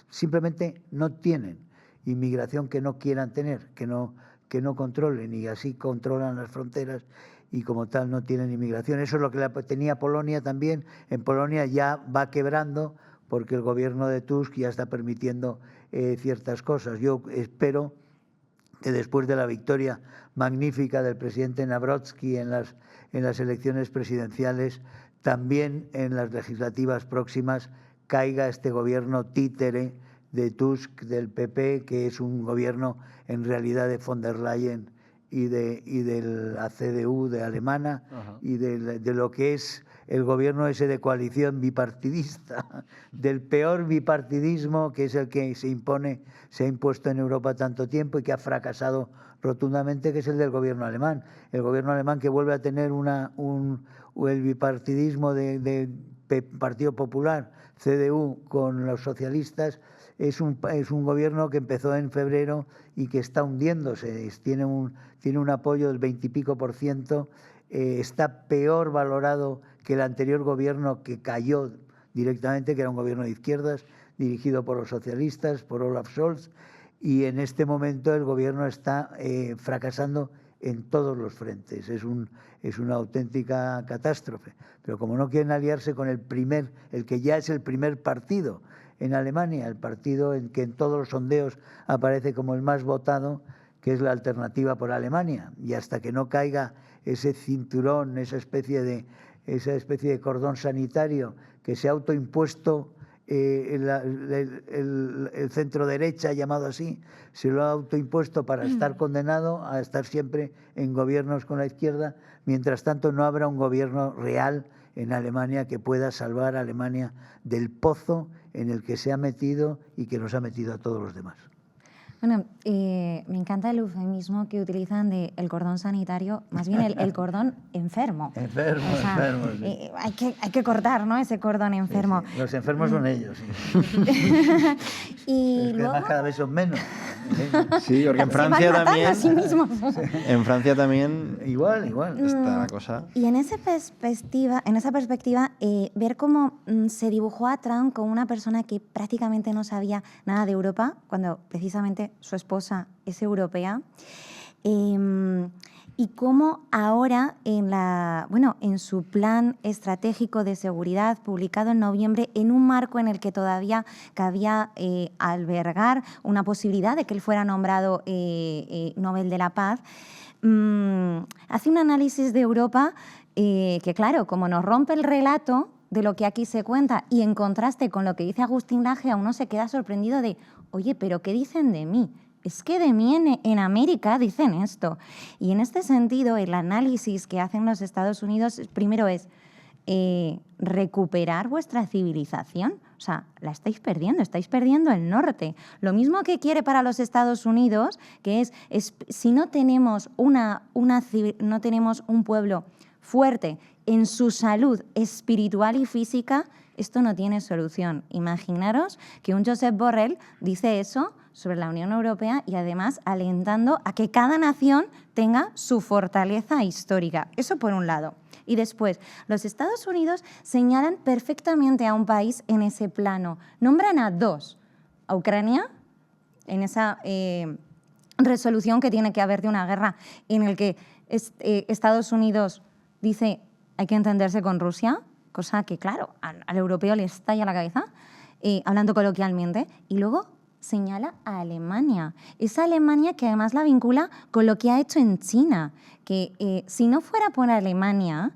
Simplemente no tienen inmigración que no quieran tener, que no controlen, y así controlan las fronteras, y como tal no tienen inmigración. Eso es lo que tenía Polonia también. En Polonia ya va quebrando porque el gobierno de Tusk ya está permitiendo ciertas cosas. Yo espero que después de la victoria magnífica del presidente Nawrocki en las elecciones presidenciales, también en las legislativas próximas caiga este gobierno títere de Tusk, del PP, que es un gobierno en realidad de von der Leyen y de la CDU de alemana. Ajá. Y de lo que es el gobierno ese de coalición bipartidista, del peor bipartidismo, que es el que se ha impuesto en Europa tanto tiempo y que ha fracasado rotundamente, que es el del gobierno alemán. El gobierno alemán, que vuelve a tener el bipartidismo de Partido Popular, CDU, con los socialistas. Es un gobierno que empezó en febrero y que está hundiéndose. Tiene un apoyo del 20 y pico %. Está peor valorado que el anterior gobierno, que cayó directamente, que era un gobierno de izquierdas, dirigido por los socialistas, por Olaf Scholz. Y en este momento el gobierno está fracasando en todos los frentes. Es una auténtica catástrofe. Pero como no quieren aliarse con el que ya es el primer partido en Alemania, el partido en que en todos los sondeos aparece como el más votado, que es la Alternativa por Alemania, y hasta que no caiga ese cinturón, esa especie de esa especie de cordón sanitario que se ha autoimpuesto el centro derecha, llamado así, se lo ha autoimpuesto para estar condenado a estar siempre en gobiernos con la izquierda. Mientras tanto, no habrá un gobierno real en Alemania que pueda salvar a Alemania del pozo en el que se ha metido y que nos ha metido a todos los demás. Bueno, me encanta el eufemismo que utilizan de el cordón sanitario, más bien el cordón enfermo. Enfermo, o sea, enfermo. Sí. Hay que cortar, ¿no?, ese cordón enfermo. Sí, sí. Los enfermos son ellos. Sí. Y es que luego, además cada vez son menos. Sí, porque en se van Francia matando también... a sí mismos. En Francia también Igual. está la cosa... Y en esa perspectiva, ver cómo se dibujó a Trump como una persona que prácticamente no sabía nada de Europa, cuando precisamente su esposa es europea, y cómo ahora en su plan estratégico de seguridad publicado en noviembre, en un marco en el que todavía cabía albergar una posibilidad de que él fuera nombrado Nobel de la Paz, hace un análisis de Europa que, claro, como nos rompe el relato de lo que aquí se cuenta y en contraste con lo que dice Agustín Laje, uno se queda sorprendido de, oye, ¿pero qué dicen de mí? Es que de mí en América dicen esto. Y en este sentido, el análisis que hacen los Estados Unidos primero es recuperar vuestra civilización. O sea, estáis perdiendo el norte. Lo mismo que quiere para los Estados Unidos, que es si no tenemos no tenemos un pueblo fuerte en su salud espiritual y física, esto no tiene solución. Imaginaros que un Josep Borrell dice eso sobre la Unión Europea y además alentando a que cada nación tenga su fortaleza histórica. Eso por un lado. Y después, los Estados Unidos señalan perfectamente a un país en ese plano. Nombran a dos, a Ucrania, en esa resolución que tiene que haber de una guerra en el que Estados Unidos dice hay que entenderse con Rusia, cosa que, claro, al europeo le estalla la cabeza, hablando coloquialmente, y luego señala a Alemania. Esa Alemania que además la vincula con lo que ha hecho en China, que si no fuera por Alemania,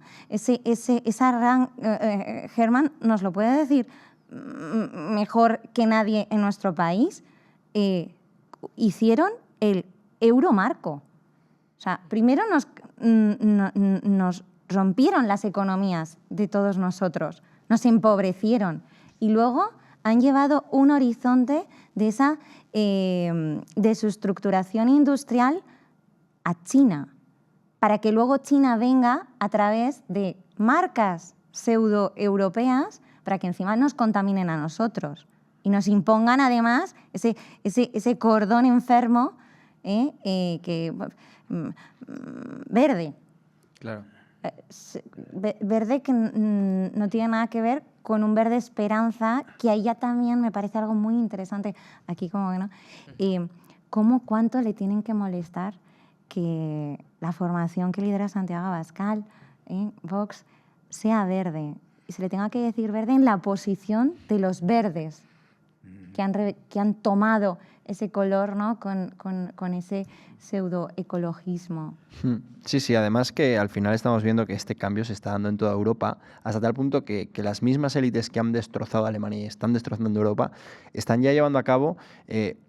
Germán nos lo puede decir mejor que nadie en nuestro país, hicieron el euromarco. O sea, primero nos rompieron las economías de todos nosotros, nos empobrecieron y luego han llevado un horizonte de su estructuración industrial a China, para que luego China venga a través de marcas pseudo-europeas para que encima nos contaminen a nosotros y nos impongan además ese cordón enfermo verde. Claro. Verde que no tiene nada que ver con un verde esperanza, que ahí ya también me parece algo muy interesante, aquí como que no, cuánto le tienen que molestar que la formación que lidera Santiago Abascal, Vox, sea verde, y se le tenga que decir verde en la posición de los verdes, que han tomado ese color, ¿no?, con ese pseudoecologismo. Sí, además que al final estamos viendo que este cambio se está dando en toda Europa, hasta tal punto que las mismas élites que han destrozado Alemania y están destrozando Europa, están ya llevando a cabo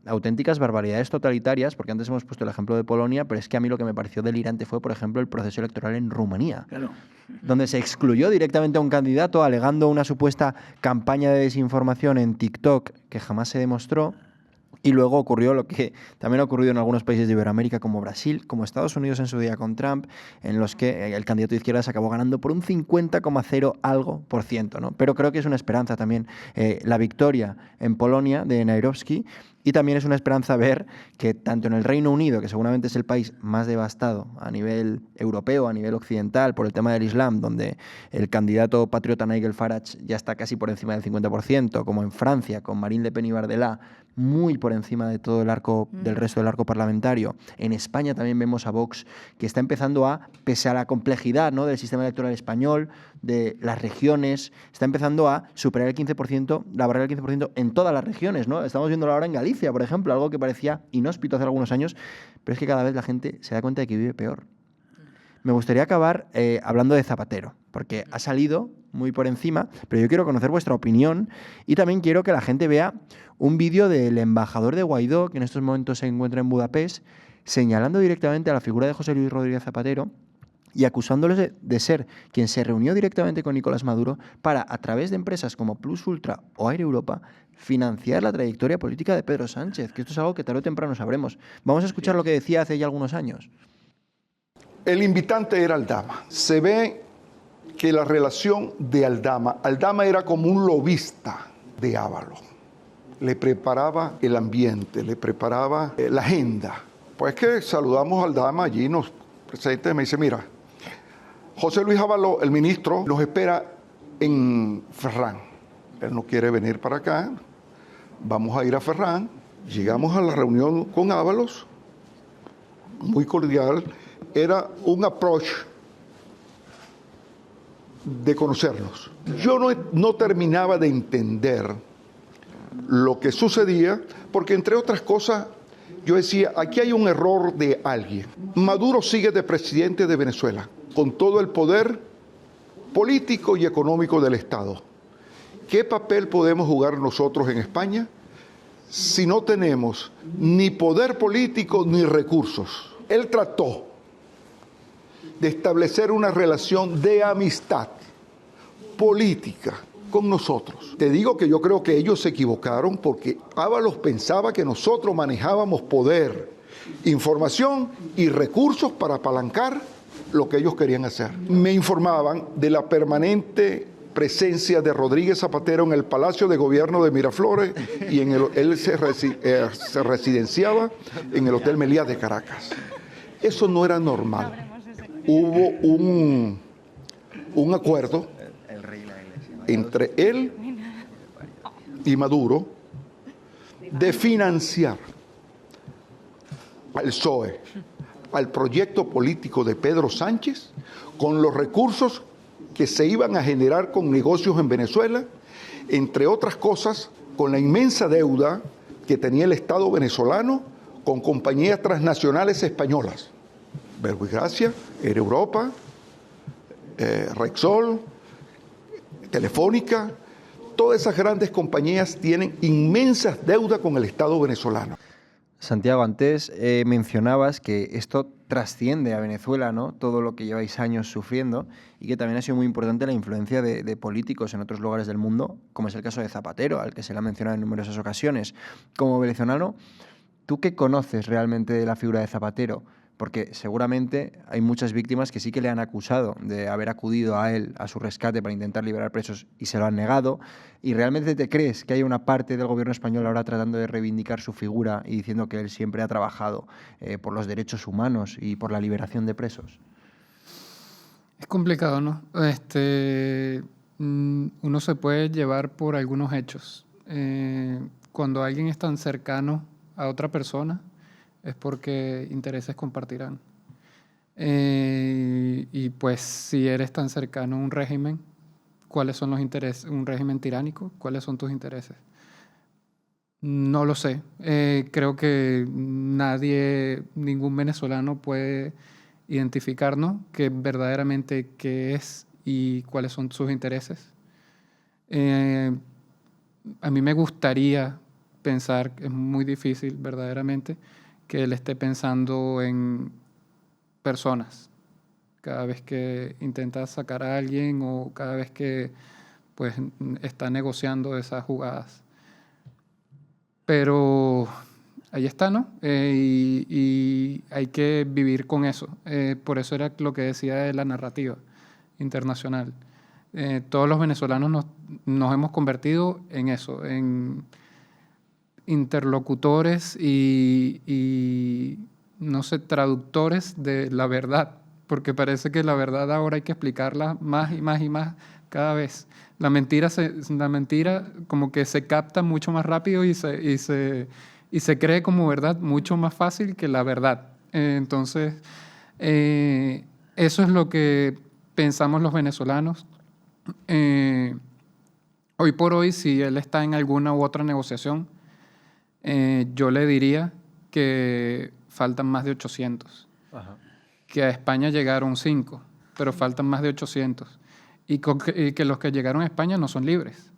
auténticas barbaridades totalitarias, porque antes hemos puesto el ejemplo de Polonia, pero es que a mí lo que me pareció delirante fue, por ejemplo, el proceso electoral en Rumanía, Claro. donde se excluyó directamente a un candidato alegando una supuesta campaña de desinformación en TikTok que jamás se demostró. Y luego ocurrió lo que también ha ocurrido en algunos países de Iberoamérica, como Brasil, como Estados Unidos en su día con Trump, en los que el candidato de izquierda se acabó ganando por un 50,0 algo por ciento, ¿no? Pero creo que es una esperanza también la victoria en Polonia de Nairowski, y también es una esperanza ver que tanto en el Reino Unido, que seguramente es el país más devastado a nivel europeo, a nivel occidental, por el tema del Islam, donde el candidato patriota Nigel Farage ya está casi por encima del 50%, como en Francia, con Marine Le Pen y Bardella, muy por encima de todo el arco, del resto del arco parlamentario. En España también vemos a Vox, que está empezando pese a la complejidad, ¿no?, del sistema electoral español, de las regiones, está empezando a superar el 15%, la barrera del 15% en todas las regiones, ¿no? Estamos viéndolo ahora en Galicia, por ejemplo, algo que parecía inhóspito hace algunos años, pero es que cada vez la gente se da cuenta de que vive peor. Me gustaría acabar hablando de Zapatero, porque ha salido muy por encima, pero yo quiero conocer vuestra opinión y también quiero que la gente vea un vídeo del embajador de Guaidó, que en estos momentos se encuentra en Budapest, señalando directamente a la figura de José Luis Rodríguez Zapatero y acusándoles de ser quien se reunió directamente con Nicolás Maduro para, a través de empresas como Plus Ultra o Air Europa, financiar la trayectoria política de Pedro Sánchez, que esto es algo que tarde o temprano sabremos. Vamos a escuchar lo que decía hace ya algunos años. El invitante era Aldama. Se ve que la relación de Aldama era como un lobista de Ábalos. Le preparaba el ambiente, le preparaba la agenda. Pues que saludamos a Aldama allí, nos presenta y me dice, mira, José Luis Ábalos, el ministro, nos espera en Ferrán. Él no quiere venir para acá. Vamos a ir a Ferrán. Llegamos a la reunión con Ábalos, muy cordial. Era un approach de conocernos. Yo no terminaba de entender lo que sucedía, porque entre otras cosas, yo decía, aquí hay un error de alguien. Maduro sigue de presidente de Venezuela, con todo el poder político y económico del Estado. ¿Qué papel podemos jugar nosotros en España si no tenemos ni poder político ni recursos? Él trató de establecer una relación de amistad política con nosotros. Te digo que yo creo que ellos se equivocaron porque Ábalos pensaba que nosotros manejábamos poder, información y recursos para apalancar lo que ellos querían hacer. Me informaban de la permanente presencia de Rodríguez Zapatero en el Palacio de Gobierno de Miraflores y él se residenciaba en el Hotel Meliá de Caracas. Eso no era normal. Hubo un acuerdo entre él y Maduro de financiar al PSOE, al proyecto político de Pedro Sánchez, con los recursos que se iban a generar con negocios en Venezuela, entre otras cosas, con la inmensa deuda que tenía el Estado venezolano con compañías transnacionales españolas. Verbigracia, Air Europa, Rexol, Telefónica, todas esas grandes compañías tienen inmensas deudas con el Estado venezolano. Santiago, antes mencionabas que esto trasciende a Venezuela, ¿no? Todo lo que lleváis años sufriendo y que también ha sido muy importante la influencia de políticos en otros lugares del mundo, como es el caso de Zapatero, al que se le ha mencionado en numerosas ocasiones. Como venezolano, ¿tú qué conoces realmente de la figura de Zapatero? Porque seguramente hay muchas víctimas que sí que le han acusado de haber acudido a él, a su rescate para intentar liberar presos y se lo han negado. ¿Y realmente te crees que hay una parte del gobierno español ahora tratando de reivindicar su figura y diciendo que él siempre ha trabajado por los derechos humanos y por la liberación de presos? Es complicado, ¿no? Uno se puede llevar por algunos hechos. Cuando alguien es tan cercano a otra persona, es porque intereses compartirán. Y pues si eres tan cercano a un régimen, ¿cuáles son los intereses? ¿Un régimen tiránico? ¿Cuáles son tus intereses? No lo sé. Creo que ningún venezolano puede identificarnos verdaderamente qué es y cuáles son sus intereses. A mí me gustaría pensar, es muy difícil verdaderamente, que él esté pensando en personas cada vez que intenta sacar a alguien o cada vez que pues, está negociando esas jugadas. Pero ahí está, ¿no? Y hay que vivir con eso. Por eso era lo que decía de la narrativa internacional. Todos los venezolanos nos hemos convertido en eso, en interlocutores y no sé, traductores de la verdad, porque parece que la verdad ahora hay que explicarla más y más y más cada vez. La mentira como que se capta mucho más rápido y se cree como verdad mucho más fácil que la verdad. Entonces, eso es lo que pensamos los venezolanos. Hoy por hoy, si él está en alguna u otra negociación, yo le diría que faltan más de 800. Ajá. Que a España llegaron 5, pero faltan más de 800. y que los que llegaron a España no son libres,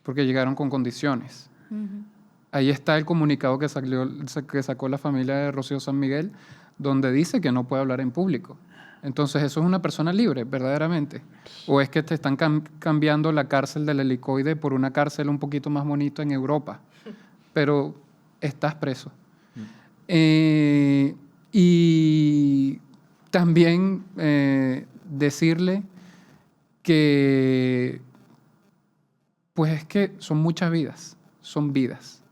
porque llegaron con condiciones. Ahí está el comunicado que sacó la familia de Rocío San Miguel, donde dice que no puede hablar en público. Entonces, ¿eso es una persona libre, verdaderamente? ¿O es que te están cambiando la cárcel del Helicoide por una cárcel un poquito más bonita en Europa? Pero estás preso. Y también decirle que, pues es que son muchas vidas, son vidas.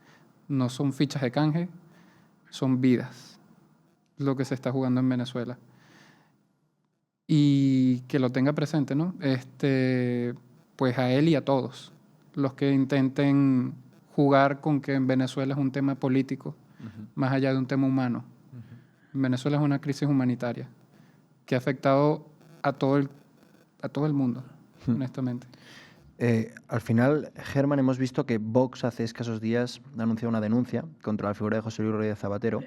No son fichas de canje, son vidas lo que se está jugando en Venezuela. Y que lo tenga presente, ¿no? Pues a él y a todos los que intenten jugar con que en Venezuela es un tema político, más allá de un tema humano. En Venezuela es una crisis humanitaria que ha afectado a todo el mundo, honestamente. Al final, Germán, hemos visto que Vox hace escasos días ha anunciado una denuncia contra la figura de José Luis Rodríguez Zapatero,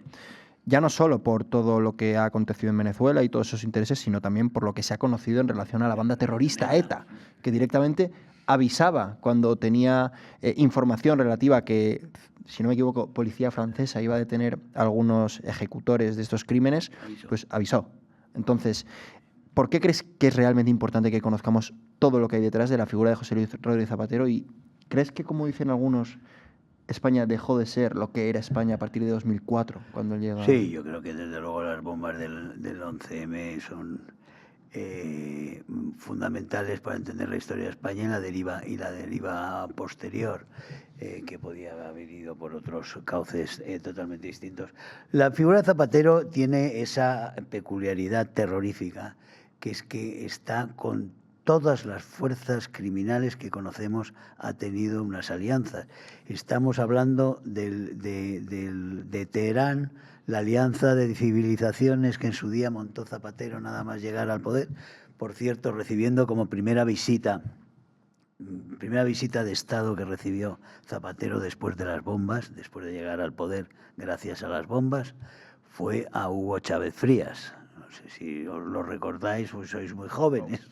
ya no solo por todo lo que ha acontecido en Venezuela y todos esos intereses, sino también por lo que se ha conocido en relación a la banda terrorista ETA, que directamente avisaba cuando tenía información relativa a que, si no me equivoco, policía francesa iba a detener a algunos ejecutores de estos crímenes, pues avisó. Entonces, ¿por qué crees que es realmente importante que conozcamos todo lo que hay detrás de la figura de José Luis Rodríguez Zapatero? ¿Y crees que, como dicen algunos, España dejó de ser lo que era España a partir de 2004, cuando él llega? Sí, yo creo que desde luego las bombas del 11M son fundamentales para entender la historia de España y la deriva posterior, que podía haber ido por otros cauces totalmente distintos. La figura de Zapatero tiene esa peculiaridad terrorífica, que es que está con todas las fuerzas criminales que conocemos, ha tenido unas alianzas. Estamos hablando de Teherán, la alianza de civilizaciones que en su día montó Zapatero nada más llegar al poder. Por cierto, recibiendo como primera visita de Estado que recibió Zapatero después de las bombas, después de llegar al poder gracias a las bombas, fue a Hugo Chávez Frías. No sé si os lo recordáis, pues sois muy jóvenes,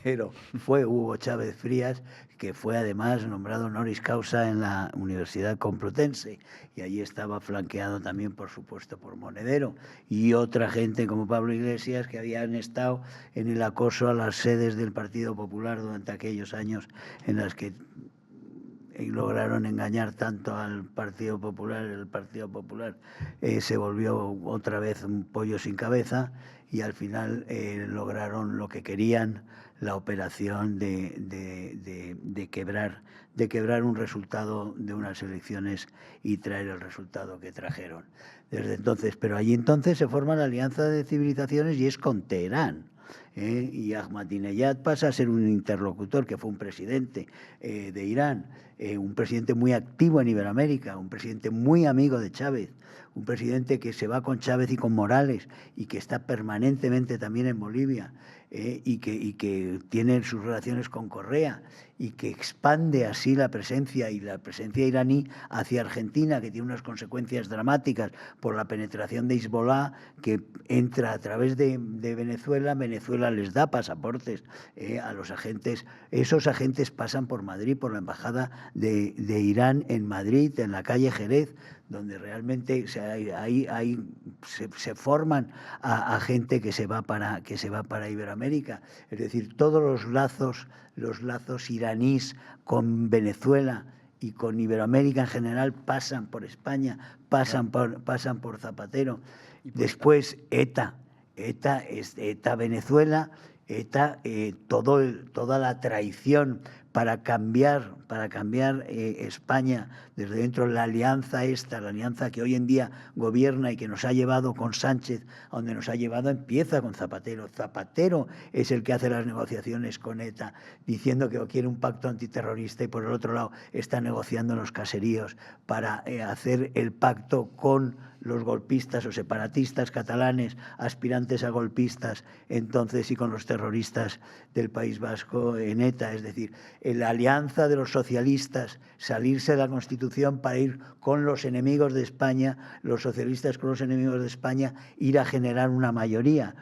pero fue Hugo Chávez Frías, que fue además nombrado honoris causa en la Universidad Complutense, y allí estaba flanqueado también, por supuesto, por Monedero y otra gente como Pablo Iglesias, que habían estado en el acoso a las sedes del Partido Popular durante aquellos años en las que lograron engañar tanto al Partido Popular. El Partido Popular se volvió otra vez un pollo sin cabeza y al final lograron lo que querían, la operación de quebrar un resultado de unas elecciones y traer el resultado que trajeron. Desde entonces, pero allí entonces se forma la Alianza de Civilizaciones y es con Teherán. Y Ahmadinejad pasa a ser un interlocutor, que fue un presidente de Irán, un presidente muy activo en Iberoamérica, un presidente muy amigo de Chávez, un presidente que se va con Chávez y con Morales y que está permanentemente también en Bolivia, y que tiene sus relaciones con Correa y que expande así la presencia iraní hacia Argentina, que tiene unas consecuencias dramáticas por la penetración de Hezbollah, que entra a través de Venezuela. Venezuela les da pasaportes a los agentes. Esos agentes pasan por Madrid, por la embajada de Irán en Madrid, en la calle Jerez, donde realmente se forman a gente que se va para Iberoamérica. Es decir, todos los lazos iraníes con Venezuela y con Iberoamérica en general pasan por España, pasan por Zapatero. Después ETA Venezuela, toda la traición para cambiar España desde dentro, la alianza la alianza que hoy en día gobierna y que nos ha llevado con Sánchez a donde nos ha llevado, empieza con Zapatero. Zapatero es el que hace las negociaciones con ETA, diciendo que quiere un pacto antiterrorista, y por el otro lado está negociando en los caseríos para hacer el pacto con los golpistas o separatistas catalanes, aspirantes a golpistas entonces, y con los terroristas del País Vasco en ETA. Es decir, la alianza de los socialistas, salirse de la Constitución para ir con los enemigos de España, los socialistas con los enemigos de España, ir a generar una mayoría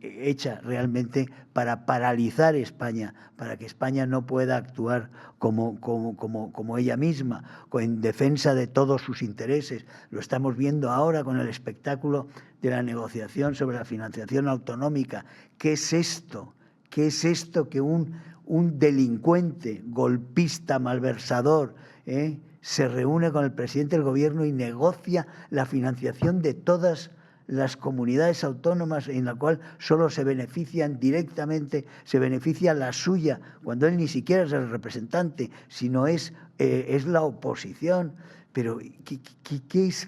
hecha realmente para paralizar España, para que España no pueda actuar como ella misma, en defensa de todos sus intereses. Lo estamos viendo ahora con el espectáculo de la negociación sobre la financiación autonómica. ¿Qué es esto? ¿Qué es esto que un delincuente, golpista, malversador, se reúne con el presidente del gobierno y negocia la financiación de todas las comunidades autónomas, en la cual solo se benefician directamente, se beneficia la suya, cuando él ni siquiera es el representante, sino es la oposición? Pero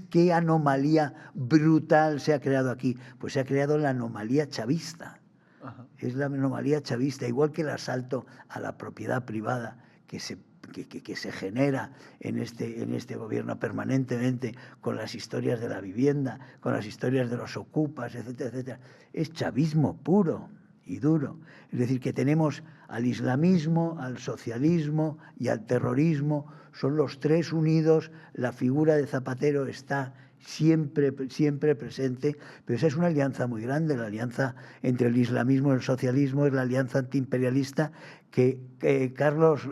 ¿qué anomalía brutal se ha creado aquí? Pues se ha creado la anomalía chavista. Ajá. Es la anomalía chavista, igual que el asalto a la propiedad privada que se genera en este gobierno permanentemente, con las historias de la vivienda, con las historias de los ocupas, etcétera, etcétera. Es chavismo puro y duro. Es decir, que tenemos al islamismo, al socialismo y al terrorismo, son los tres unidos. La figura de Zapatero está siempre presente, pero esa es una alianza muy grande. La alianza entre el islamismo y el socialismo es la alianza antiimperialista que Carlos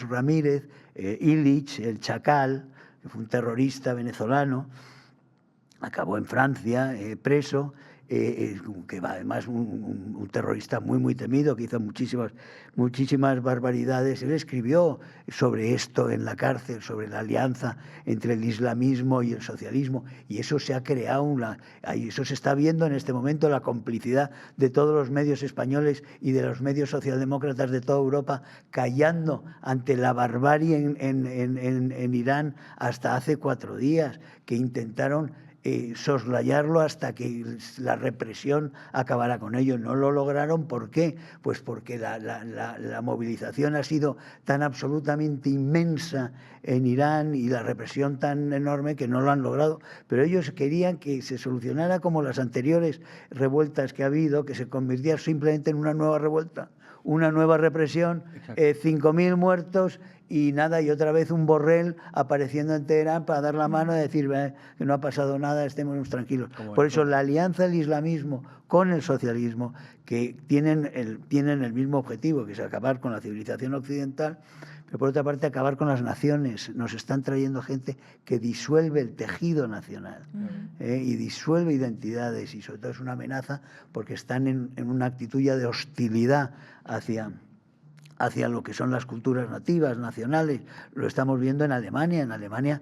Ramírez, Illich, el Chacal, que fue un terrorista venezolano, acabó en Francia preso, que va además un terrorista muy temido, que hizo muchísimas barbaridades. Él escribió sobre esto en la cárcel, sobre la alianza entre el islamismo y el socialismo, y eso se ha creado, eso se está viendo en este momento, la complicidad de todos los medios españoles y de los medios socialdemócratas de toda Europa, callando ante la barbarie en Irán hasta hace 4 días, que intentaron soslayarlo hasta que la represión acabara con ello. No lo lograron. ¿Por qué? Pues porque la movilización ha sido tan absolutamente inmensa en Irán y la represión tan enorme que no lo han logrado. Pero ellos querían que se solucionara como las anteriores revueltas que ha habido, que se convirtiera simplemente en una nueva revuelta, una nueva represión, 5.000 muertos y nada, y otra vez un Borrell apareciendo en Teherán para dar la mano y decir que no ha pasado nada, estemos tranquilos. Por eso la alianza del islamismo con el socialismo, que tienen el mismo objetivo, que es acabar con la civilización occidental, pero por otra parte acabar con las naciones. Nos están trayendo gente que disuelve el tejido nacional y disuelve identidades, y sobre todo es una amenaza porque están en una actitud ya de hostilidad hacia lo que son las culturas nativas, nacionales. Lo estamos viendo en Alemania. En Alemania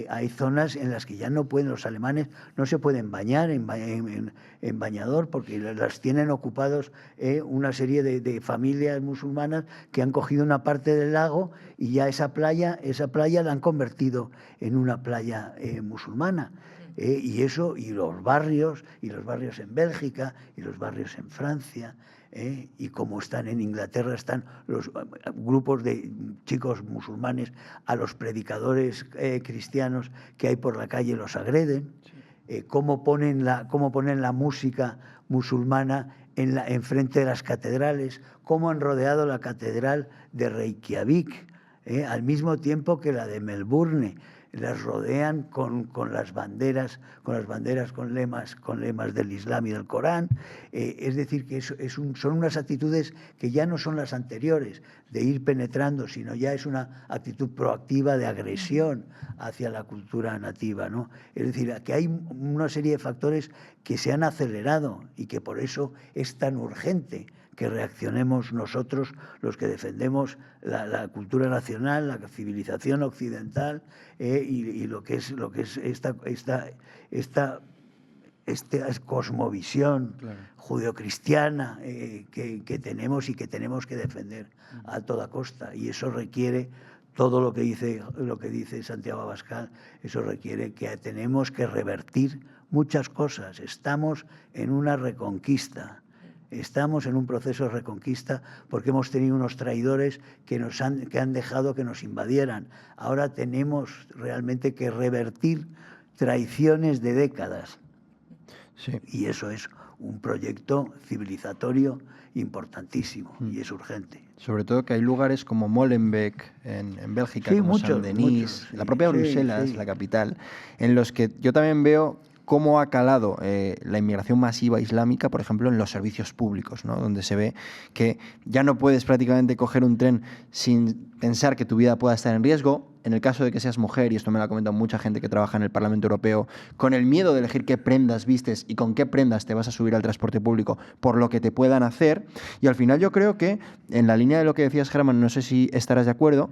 hay zonas en las que ya los alemanes no se pueden bañar en bañador, porque las tienen ocupados una serie de familias musulmanas que han cogido una parte del lago y ya esa playa la han convertido en una playa musulmana. Y los barrios en Bélgica y los barrios en Francia. Y como están en Inglaterra, están los grupos de chicos musulmanes, a los predicadores cristianos que hay por la calle los agreden. Cómo ponen la música musulmana enfrente de las catedrales, cómo han rodeado la catedral de Reykjavik, al mismo tiempo que la de Melbourne. Las rodean con las banderas, con lemas del Islam y del Corán. Es decir, que son unas actitudes que ya no son las anteriores, de ir penetrando, sino ya es una actitud proactiva de agresión hacia la cultura nativa, ¿no? Es decir, que hay una serie de factores que se han acelerado y que por eso es tan urgente que reaccionemos nosotros, los que defendemos la cultura nacional, la civilización occidental, y lo que es esta cosmovisión judeocristiana que tenemos y que tenemos que defender a toda costa. Y eso requiere todo lo que dice Santiago Abascal. Eso requiere que tenemos que revertir muchas cosas. Estamos en una reconquista. Estamos en un proceso de reconquista porque hemos tenido unos traidores que han dejado que nos invadieran. Ahora tenemos realmente que revertir traiciones de décadas. Sí. Y eso es un proyecto civilizatorio importantísimo y es urgente. Sobre todo que hay lugares como Molenbeek en Bélgica, como Saint-Denis, la propia Bruselas, la capital, en los que yo también veo cómo ha calado la inmigración masiva islámica, por ejemplo, en los servicios públicos, ¿no? Donde se ve que ya no puedes prácticamente coger un tren sin pensar que tu vida pueda estar en riesgo. En el caso de que seas mujer, y esto me lo ha comentado mucha gente que trabaja en el Parlamento Europeo, con el miedo de elegir qué prendas vistes y con qué prendas te vas a subir al transporte público por lo que te puedan hacer. Y al final yo creo que, en la línea de lo que decías, Germán, no sé si estarás de acuerdo,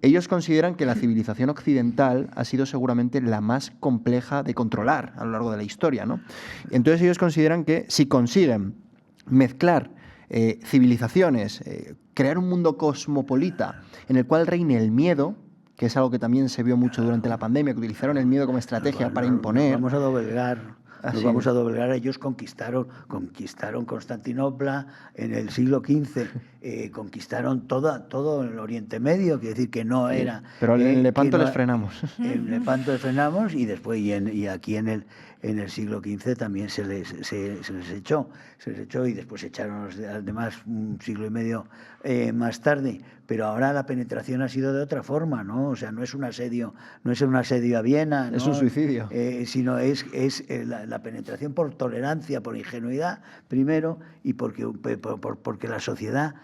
ellos consideran que la civilización occidental ha sido seguramente la más compleja de controlar a lo largo de la historia, ¿no? Entonces ellos consideran que si consiguen mezclar civilizaciones, crear un mundo cosmopolita en el cual reine el miedo, que es algo que también se vio mucho durante la pandemia, que utilizaron el miedo como estrategia para imponer. Vamos a doblegar. Nos vamos a doblegar. Ellos conquistaron Constantinopla en el siglo XV, conquistaron todo el Oriente Medio, quiere decir que no era... Pero en Lepanto les frenamos. En Lepanto les frenamos y después y aquí en el siglo XV también se les echó y después se echaron los demás un siglo y medio más tarde. Pero ahora la penetración ha sido de otra forma, ¿no? O sea, no es un asedio a Viena, ¿no? Es un suicidio. Sino es la penetración por tolerancia, por ingenuidad, primero, y porque la sociedad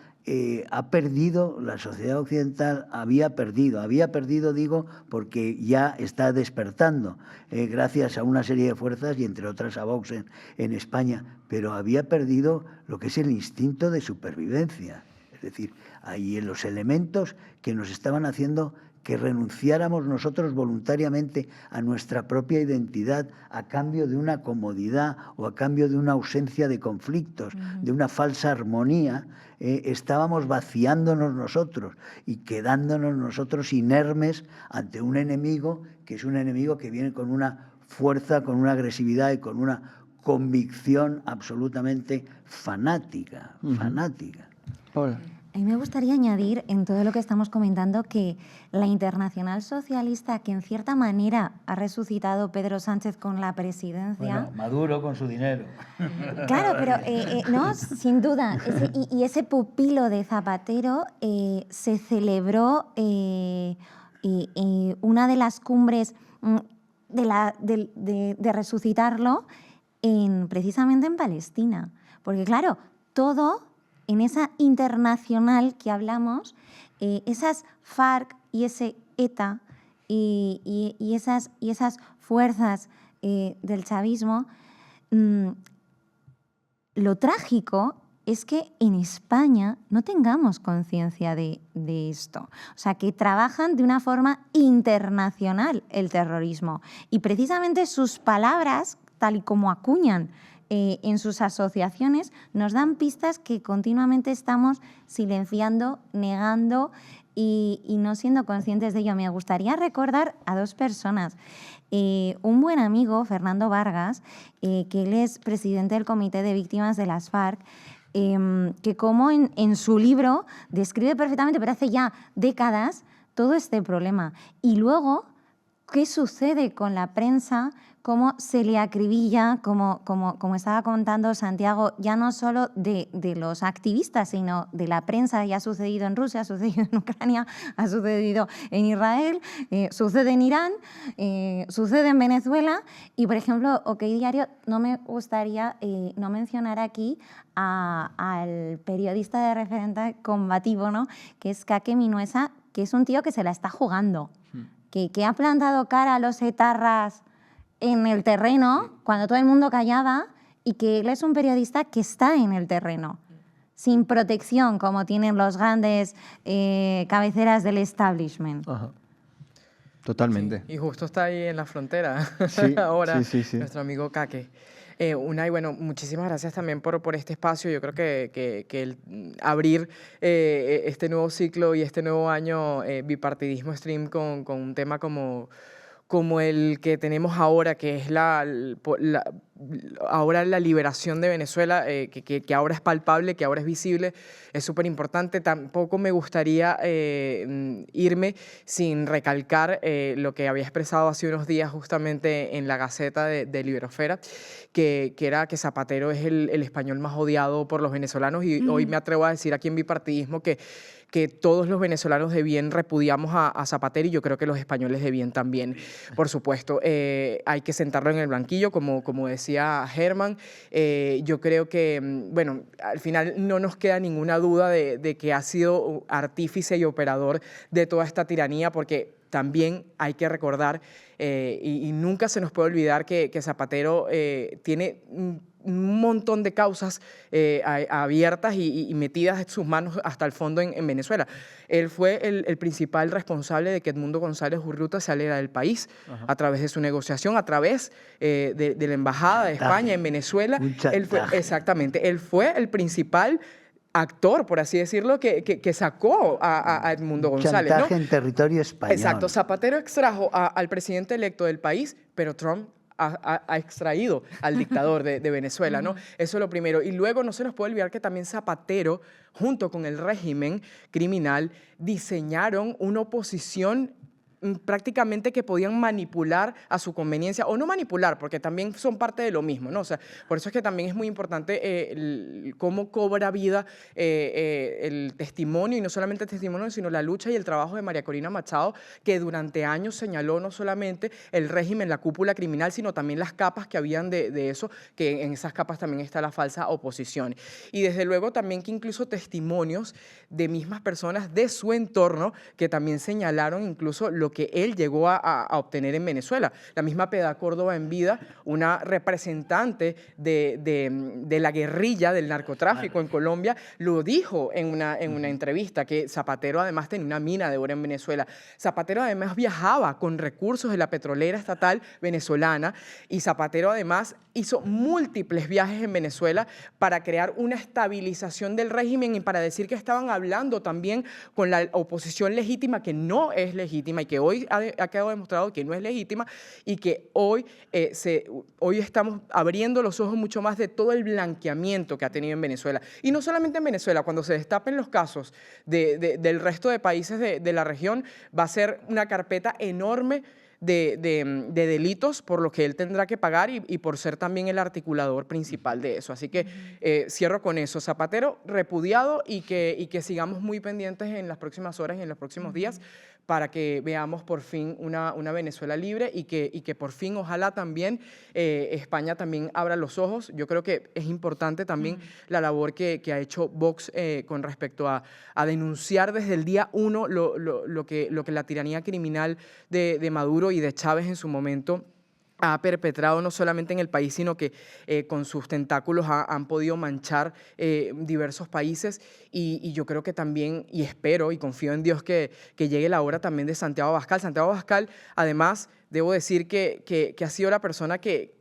ha perdido, la sociedad occidental había perdido, digo, porque ya está despertando, gracias a una serie de fuerzas y entre otras a Vox en España, pero había perdido lo que es el instinto de supervivencia. Es decir, ahí en los elementos que nos estaban haciendo que renunciáramos nosotros voluntariamente a nuestra propia identidad a cambio de una comodidad o a cambio de una ausencia de conflictos, de una falsa armonía, estábamos vaciándonos nosotros y quedándonos nosotros inermes ante un enemigo que es un enemigo que viene con una fuerza, con una agresividad y con una convicción absolutamente fanática. Hola. A mí me gustaría añadir en todo lo que estamos comentando que la Internacional Socialista, que en cierta manera ha resucitado Pedro Sánchez con la presidencia... Bueno, Maduro con su dinero. Claro, pero no, sin duda. Ese pupilo de Zapatero se celebró una de las cumbres de resucitarlo precisamente en Palestina. Porque claro, todo... En esa internacional que hablamos, esas FARC y ese ETA y esas fuerzas del chavismo, lo trágico es que en España no tengamos conciencia de esto. O sea, que trabajan de una forma internacional el terrorismo. Y precisamente sus palabras, tal y como acuñan en sus asociaciones, nos dan pistas que continuamente estamos silenciando, negando y no siendo conscientes de ello. Me gustaría recordar a dos personas. Un buen amigo, Fernando Vargas, que él es presidente del Comité de Víctimas de las FARC, que como en su libro describe perfectamente, pero hace ya décadas, todo este problema. Y luego, ¿qué sucede con la prensa? Cómo se le acribilla, como estaba contando Santiago, ya no solo de los activistas, sino de la prensa. Ya ha sucedido en Rusia, ha sucedido en Ucrania, ha sucedido en Israel, sucede en Irán, sucede en Venezuela. Y, por ejemplo, OK Diario, no me gustaría no mencionar aquí al periodista de referente combativo, ¿no?, que es Kake Minuesa, que es un tío que se la está jugando, que ha plantado cara a los etarras en el terreno, cuando todo el mundo callaba, y que él es un periodista que está en el terreno, sin protección, como tienen los grandes cabeceras del establishment. Ajá. Totalmente. Sí, y justo está ahí en la frontera, Sí, ahora, sí. nuestro amigo Kake. Unai, bueno, muchísimas gracias también por este espacio. Yo creo que el abrir este nuevo ciclo y este nuevo año Bipartidismo Stream con un tema como el que tenemos ahora, que es ahora la liberación de Venezuela, que ahora es palpable, que ahora es visible, es súper importante. Tampoco me gustaría irme sin recalcar lo que había expresado hace unos días justamente en la Gaceta de Liberosfera, que era que Zapatero es el español más odiado por los venezolanos, y hoy me atrevo a decir aquí en Bipartidismo que que todos los venezolanos de bien repudiamos a Zapatero, y yo creo que los españoles de bien también, por supuesto. Hay que sentarlo en el banquillo, como decía Germán. Yo creo que, bueno, al final no nos queda ninguna duda de que ha sido artífice y operador de toda esta tiranía, porque también hay que recordar, y nunca se nos puede olvidar, que Zapatero tiene un montón de causas abiertas y metidas en sus manos hasta el fondo en Venezuela. Él fue el principal responsable de que Edmundo González Urrutia saliera del país a través de su negociación, a través de la Embajada de España en Venezuela. Exactamente, él fue el principal actor, por así decirlo, que sacó a Edmundo González. Chantaje, ¿no?, en territorio español. Exacto. Zapatero extrajo al presidente electo del país, pero Trump ha extraído al dictador de Venezuela, ¿no? Eso es lo primero. Y luego no se nos puede olvidar que también Zapatero, junto con el régimen criminal, diseñaron una oposición prácticamente que podían manipular a su conveniencia, o no manipular, porque también son parte de lo mismo, ¿no? O sea, por eso es que también es muy importante cómo cobra vida el testimonio, y no solamente el testimonio, sino la lucha y el trabajo de María Corina Machado, que durante años señaló no solamente el régimen, la cúpula criminal, sino también las capas que habían de eso, que en esas capas también está la falsa oposición. Y desde luego también que incluso testimonios de mismas personas de su entorno que también señalaron incluso lo que él llegó a obtener en Venezuela. La misma Piedad Córdoba en vida, una representante de la guerrilla del narcotráfico en Colombia, lo dijo en una entrevista, que Zapatero además tenía una mina de oro en Venezuela. Zapatero además viajaba con recursos de la petrolera estatal venezolana, y Zapatero además hizo múltiples viajes en Venezuela para crear una estabilización del régimen y para decir que estaban hablando también con la oposición legítima, que no es legítima y que hoy ha quedado demostrado que no es legítima, y que hoy estamos abriendo los ojos mucho más de todo el blanqueamiento que ha tenido en Venezuela. Y no solamente en Venezuela, cuando se destapen los casos del resto de países de la región, va a ser una carpeta enorme de delitos por lo que él tendrá que pagar y por ser también el articulador principal de eso. Así que cierro con eso. Zapatero repudiado, y que sigamos muy pendientes en las próximas horas y en los próximos días para que veamos por fin una Venezuela libre, y que por fin ojalá también España también abra los ojos. Yo creo que es importante también la labor que ha hecho Vox con respecto a denunciar desde el día 1 lo que la tiranía criminal de Maduro y de Chávez en su momento ha perpetrado, no solamente en el país, sino que con sus tentáculos han podido manchar diversos países. Y yo creo que también, y espero y confío en Dios, que llegue la hora también de Santiago Abascal. Santiago Abascal, además, debo decir que ha sido la persona que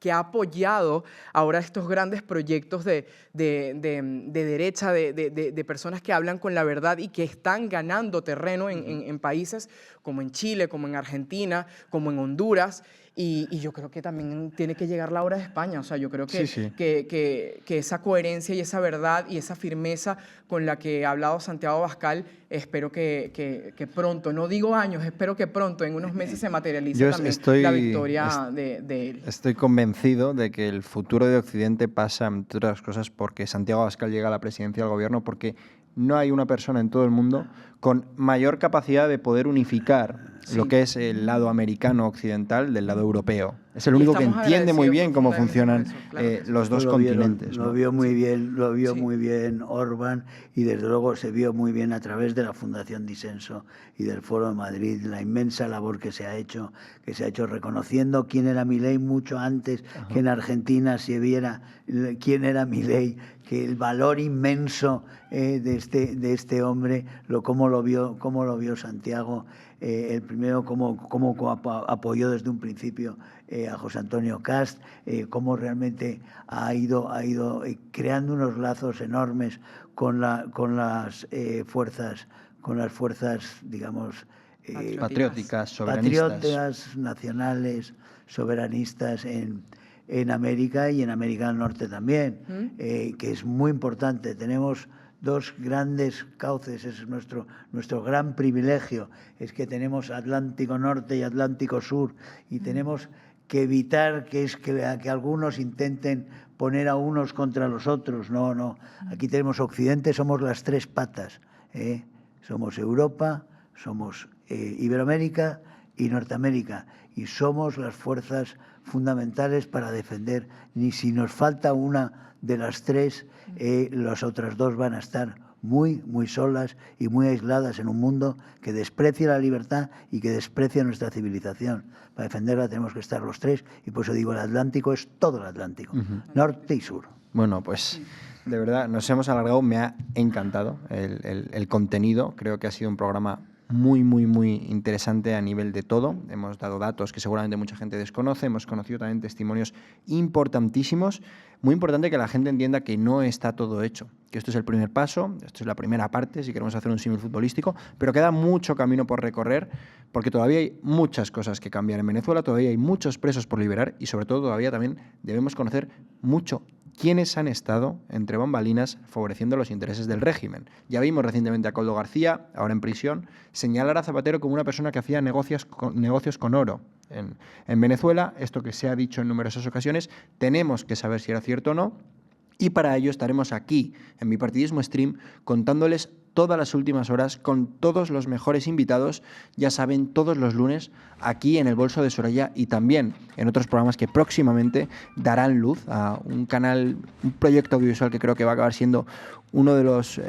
ha apoyado ahora estos grandes proyectos de derecha, de personas que hablan con la verdad y que están ganando terreno en países como en Chile, como en Argentina, como en Honduras. Y yo creo que también tiene que llegar la hora de España. O sea, yo creo que esa coherencia y esa verdad y esa firmeza con la que ha hablado Santiago Abascal, espero que pronto, no digo años, espero que pronto, en unos meses, se materialice también la victoria de él. Estoy convencido de que el futuro de Occidente pasa, entre otras cosas, porque Santiago Abascal llega a la presidencia del gobierno, porque no hay una persona en todo el mundo con mayor capacidad de poder unificar lo que es el lado americano occidental del lado europeo. Es el único que entiende muy bien cómo funcionan los dos continentes. Lo vio muy bien Orbán, y desde luego se vio muy bien a través de la Fundación Disenso y del Foro de Madrid, la inmensa labor que se ha hecho reconociendo quién era Milei mucho antes que en Argentina se viera quién era Milei, que el valor inmenso de este hombre, cómo lo vio Santiago, el primero cómo apoyó desde un principio a José Antonio Cast, cómo realmente ha ido creando unos lazos enormes con las fuerzas, digamos, patrióticas, soberanistas. Patriotas, nacionales, soberanistas en América y en América del Norte también, que es muy importante. Tenemos dos grandes cauces, es nuestro gran privilegio, es que tenemos Atlántico Norte y Atlántico Sur, y tenemos que evitar que algunos intenten poner a unos contra los otros. No, aquí tenemos Occidente, somos las tres patas. Somos Europa, somos Iberoamérica y Norteamérica, y somos las fuerzas fundamentales para defender. Ni si nos falta una de las tres, las otras dos van a estar muy, muy solas y muy aisladas en un mundo que desprecia la libertad y que desprecia nuestra civilización. Para defenderla tenemos que estar los tres, y por eso digo, el Atlántico es todo el Atlántico, norte y sur. Bueno, pues de verdad nos hemos alargado, me ha encantado el contenido, creo que ha sido un programa muy, muy, muy interesante a nivel de todo. Hemos dado datos que seguramente mucha gente desconoce, hemos conocido también testimonios importantísimos. Muy importante que la gente entienda que no está todo hecho, que esto es el primer paso, esto es la primera parte, si queremos hacer un símil futbolístico, pero queda mucho camino por recorrer, porque todavía hay muchas cosas que cambiar en Venezuela, todavía hay muchos presos por liberar, y sobre todo todavía también debemos conocer mucho quiénes han estado entre bambalinas favoreciendo los intereses del régimen. Ya vimos recientemente a Koldo García, ahora en prisión, señalar a Zapatero como una persona que hacía negocios con oro en Venezuela. Esto que se ha dicho en numerosas ocasiones, tenemos que saber si era cierto o no, y para ello estaremos aquí, en Bipartidismo Stream, contándoles todas las últimas horas con todos los mejores invitados, ya saben, todos los lunes, aquí en El Bolso de Soraya, y también en otros programas que próximamente darán luz a un canal, un proyecto audiovisual que creo que va a acabar siendo uno de los,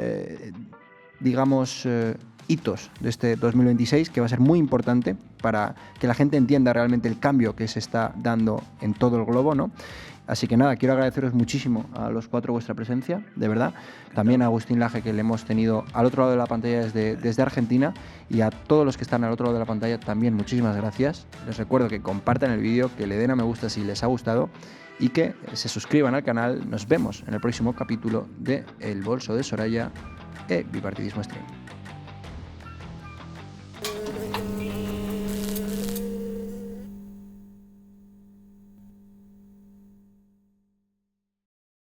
hitos de este 2026, que va a ser muy importante para que la gente entienda realmente el cambio que se está dando en todo el globo, ¿no? Así que nada, quiero agradeceros muchísimo a los cuatro vuestra presencia, de verdad. También a Agustín Laje, que le hemos tenido al otro lado de la pantalla desde Argentina, y a todos los que están al otro lado de la pantalla también muchísimas gracias. Les recuerdo que compartan el vídeo, que le den a me gusta si les ha gustado y que se suscriban al canal. Nos vemos en el próximo capítulo de El Bolso de Soraya e Bipartidismo Stream.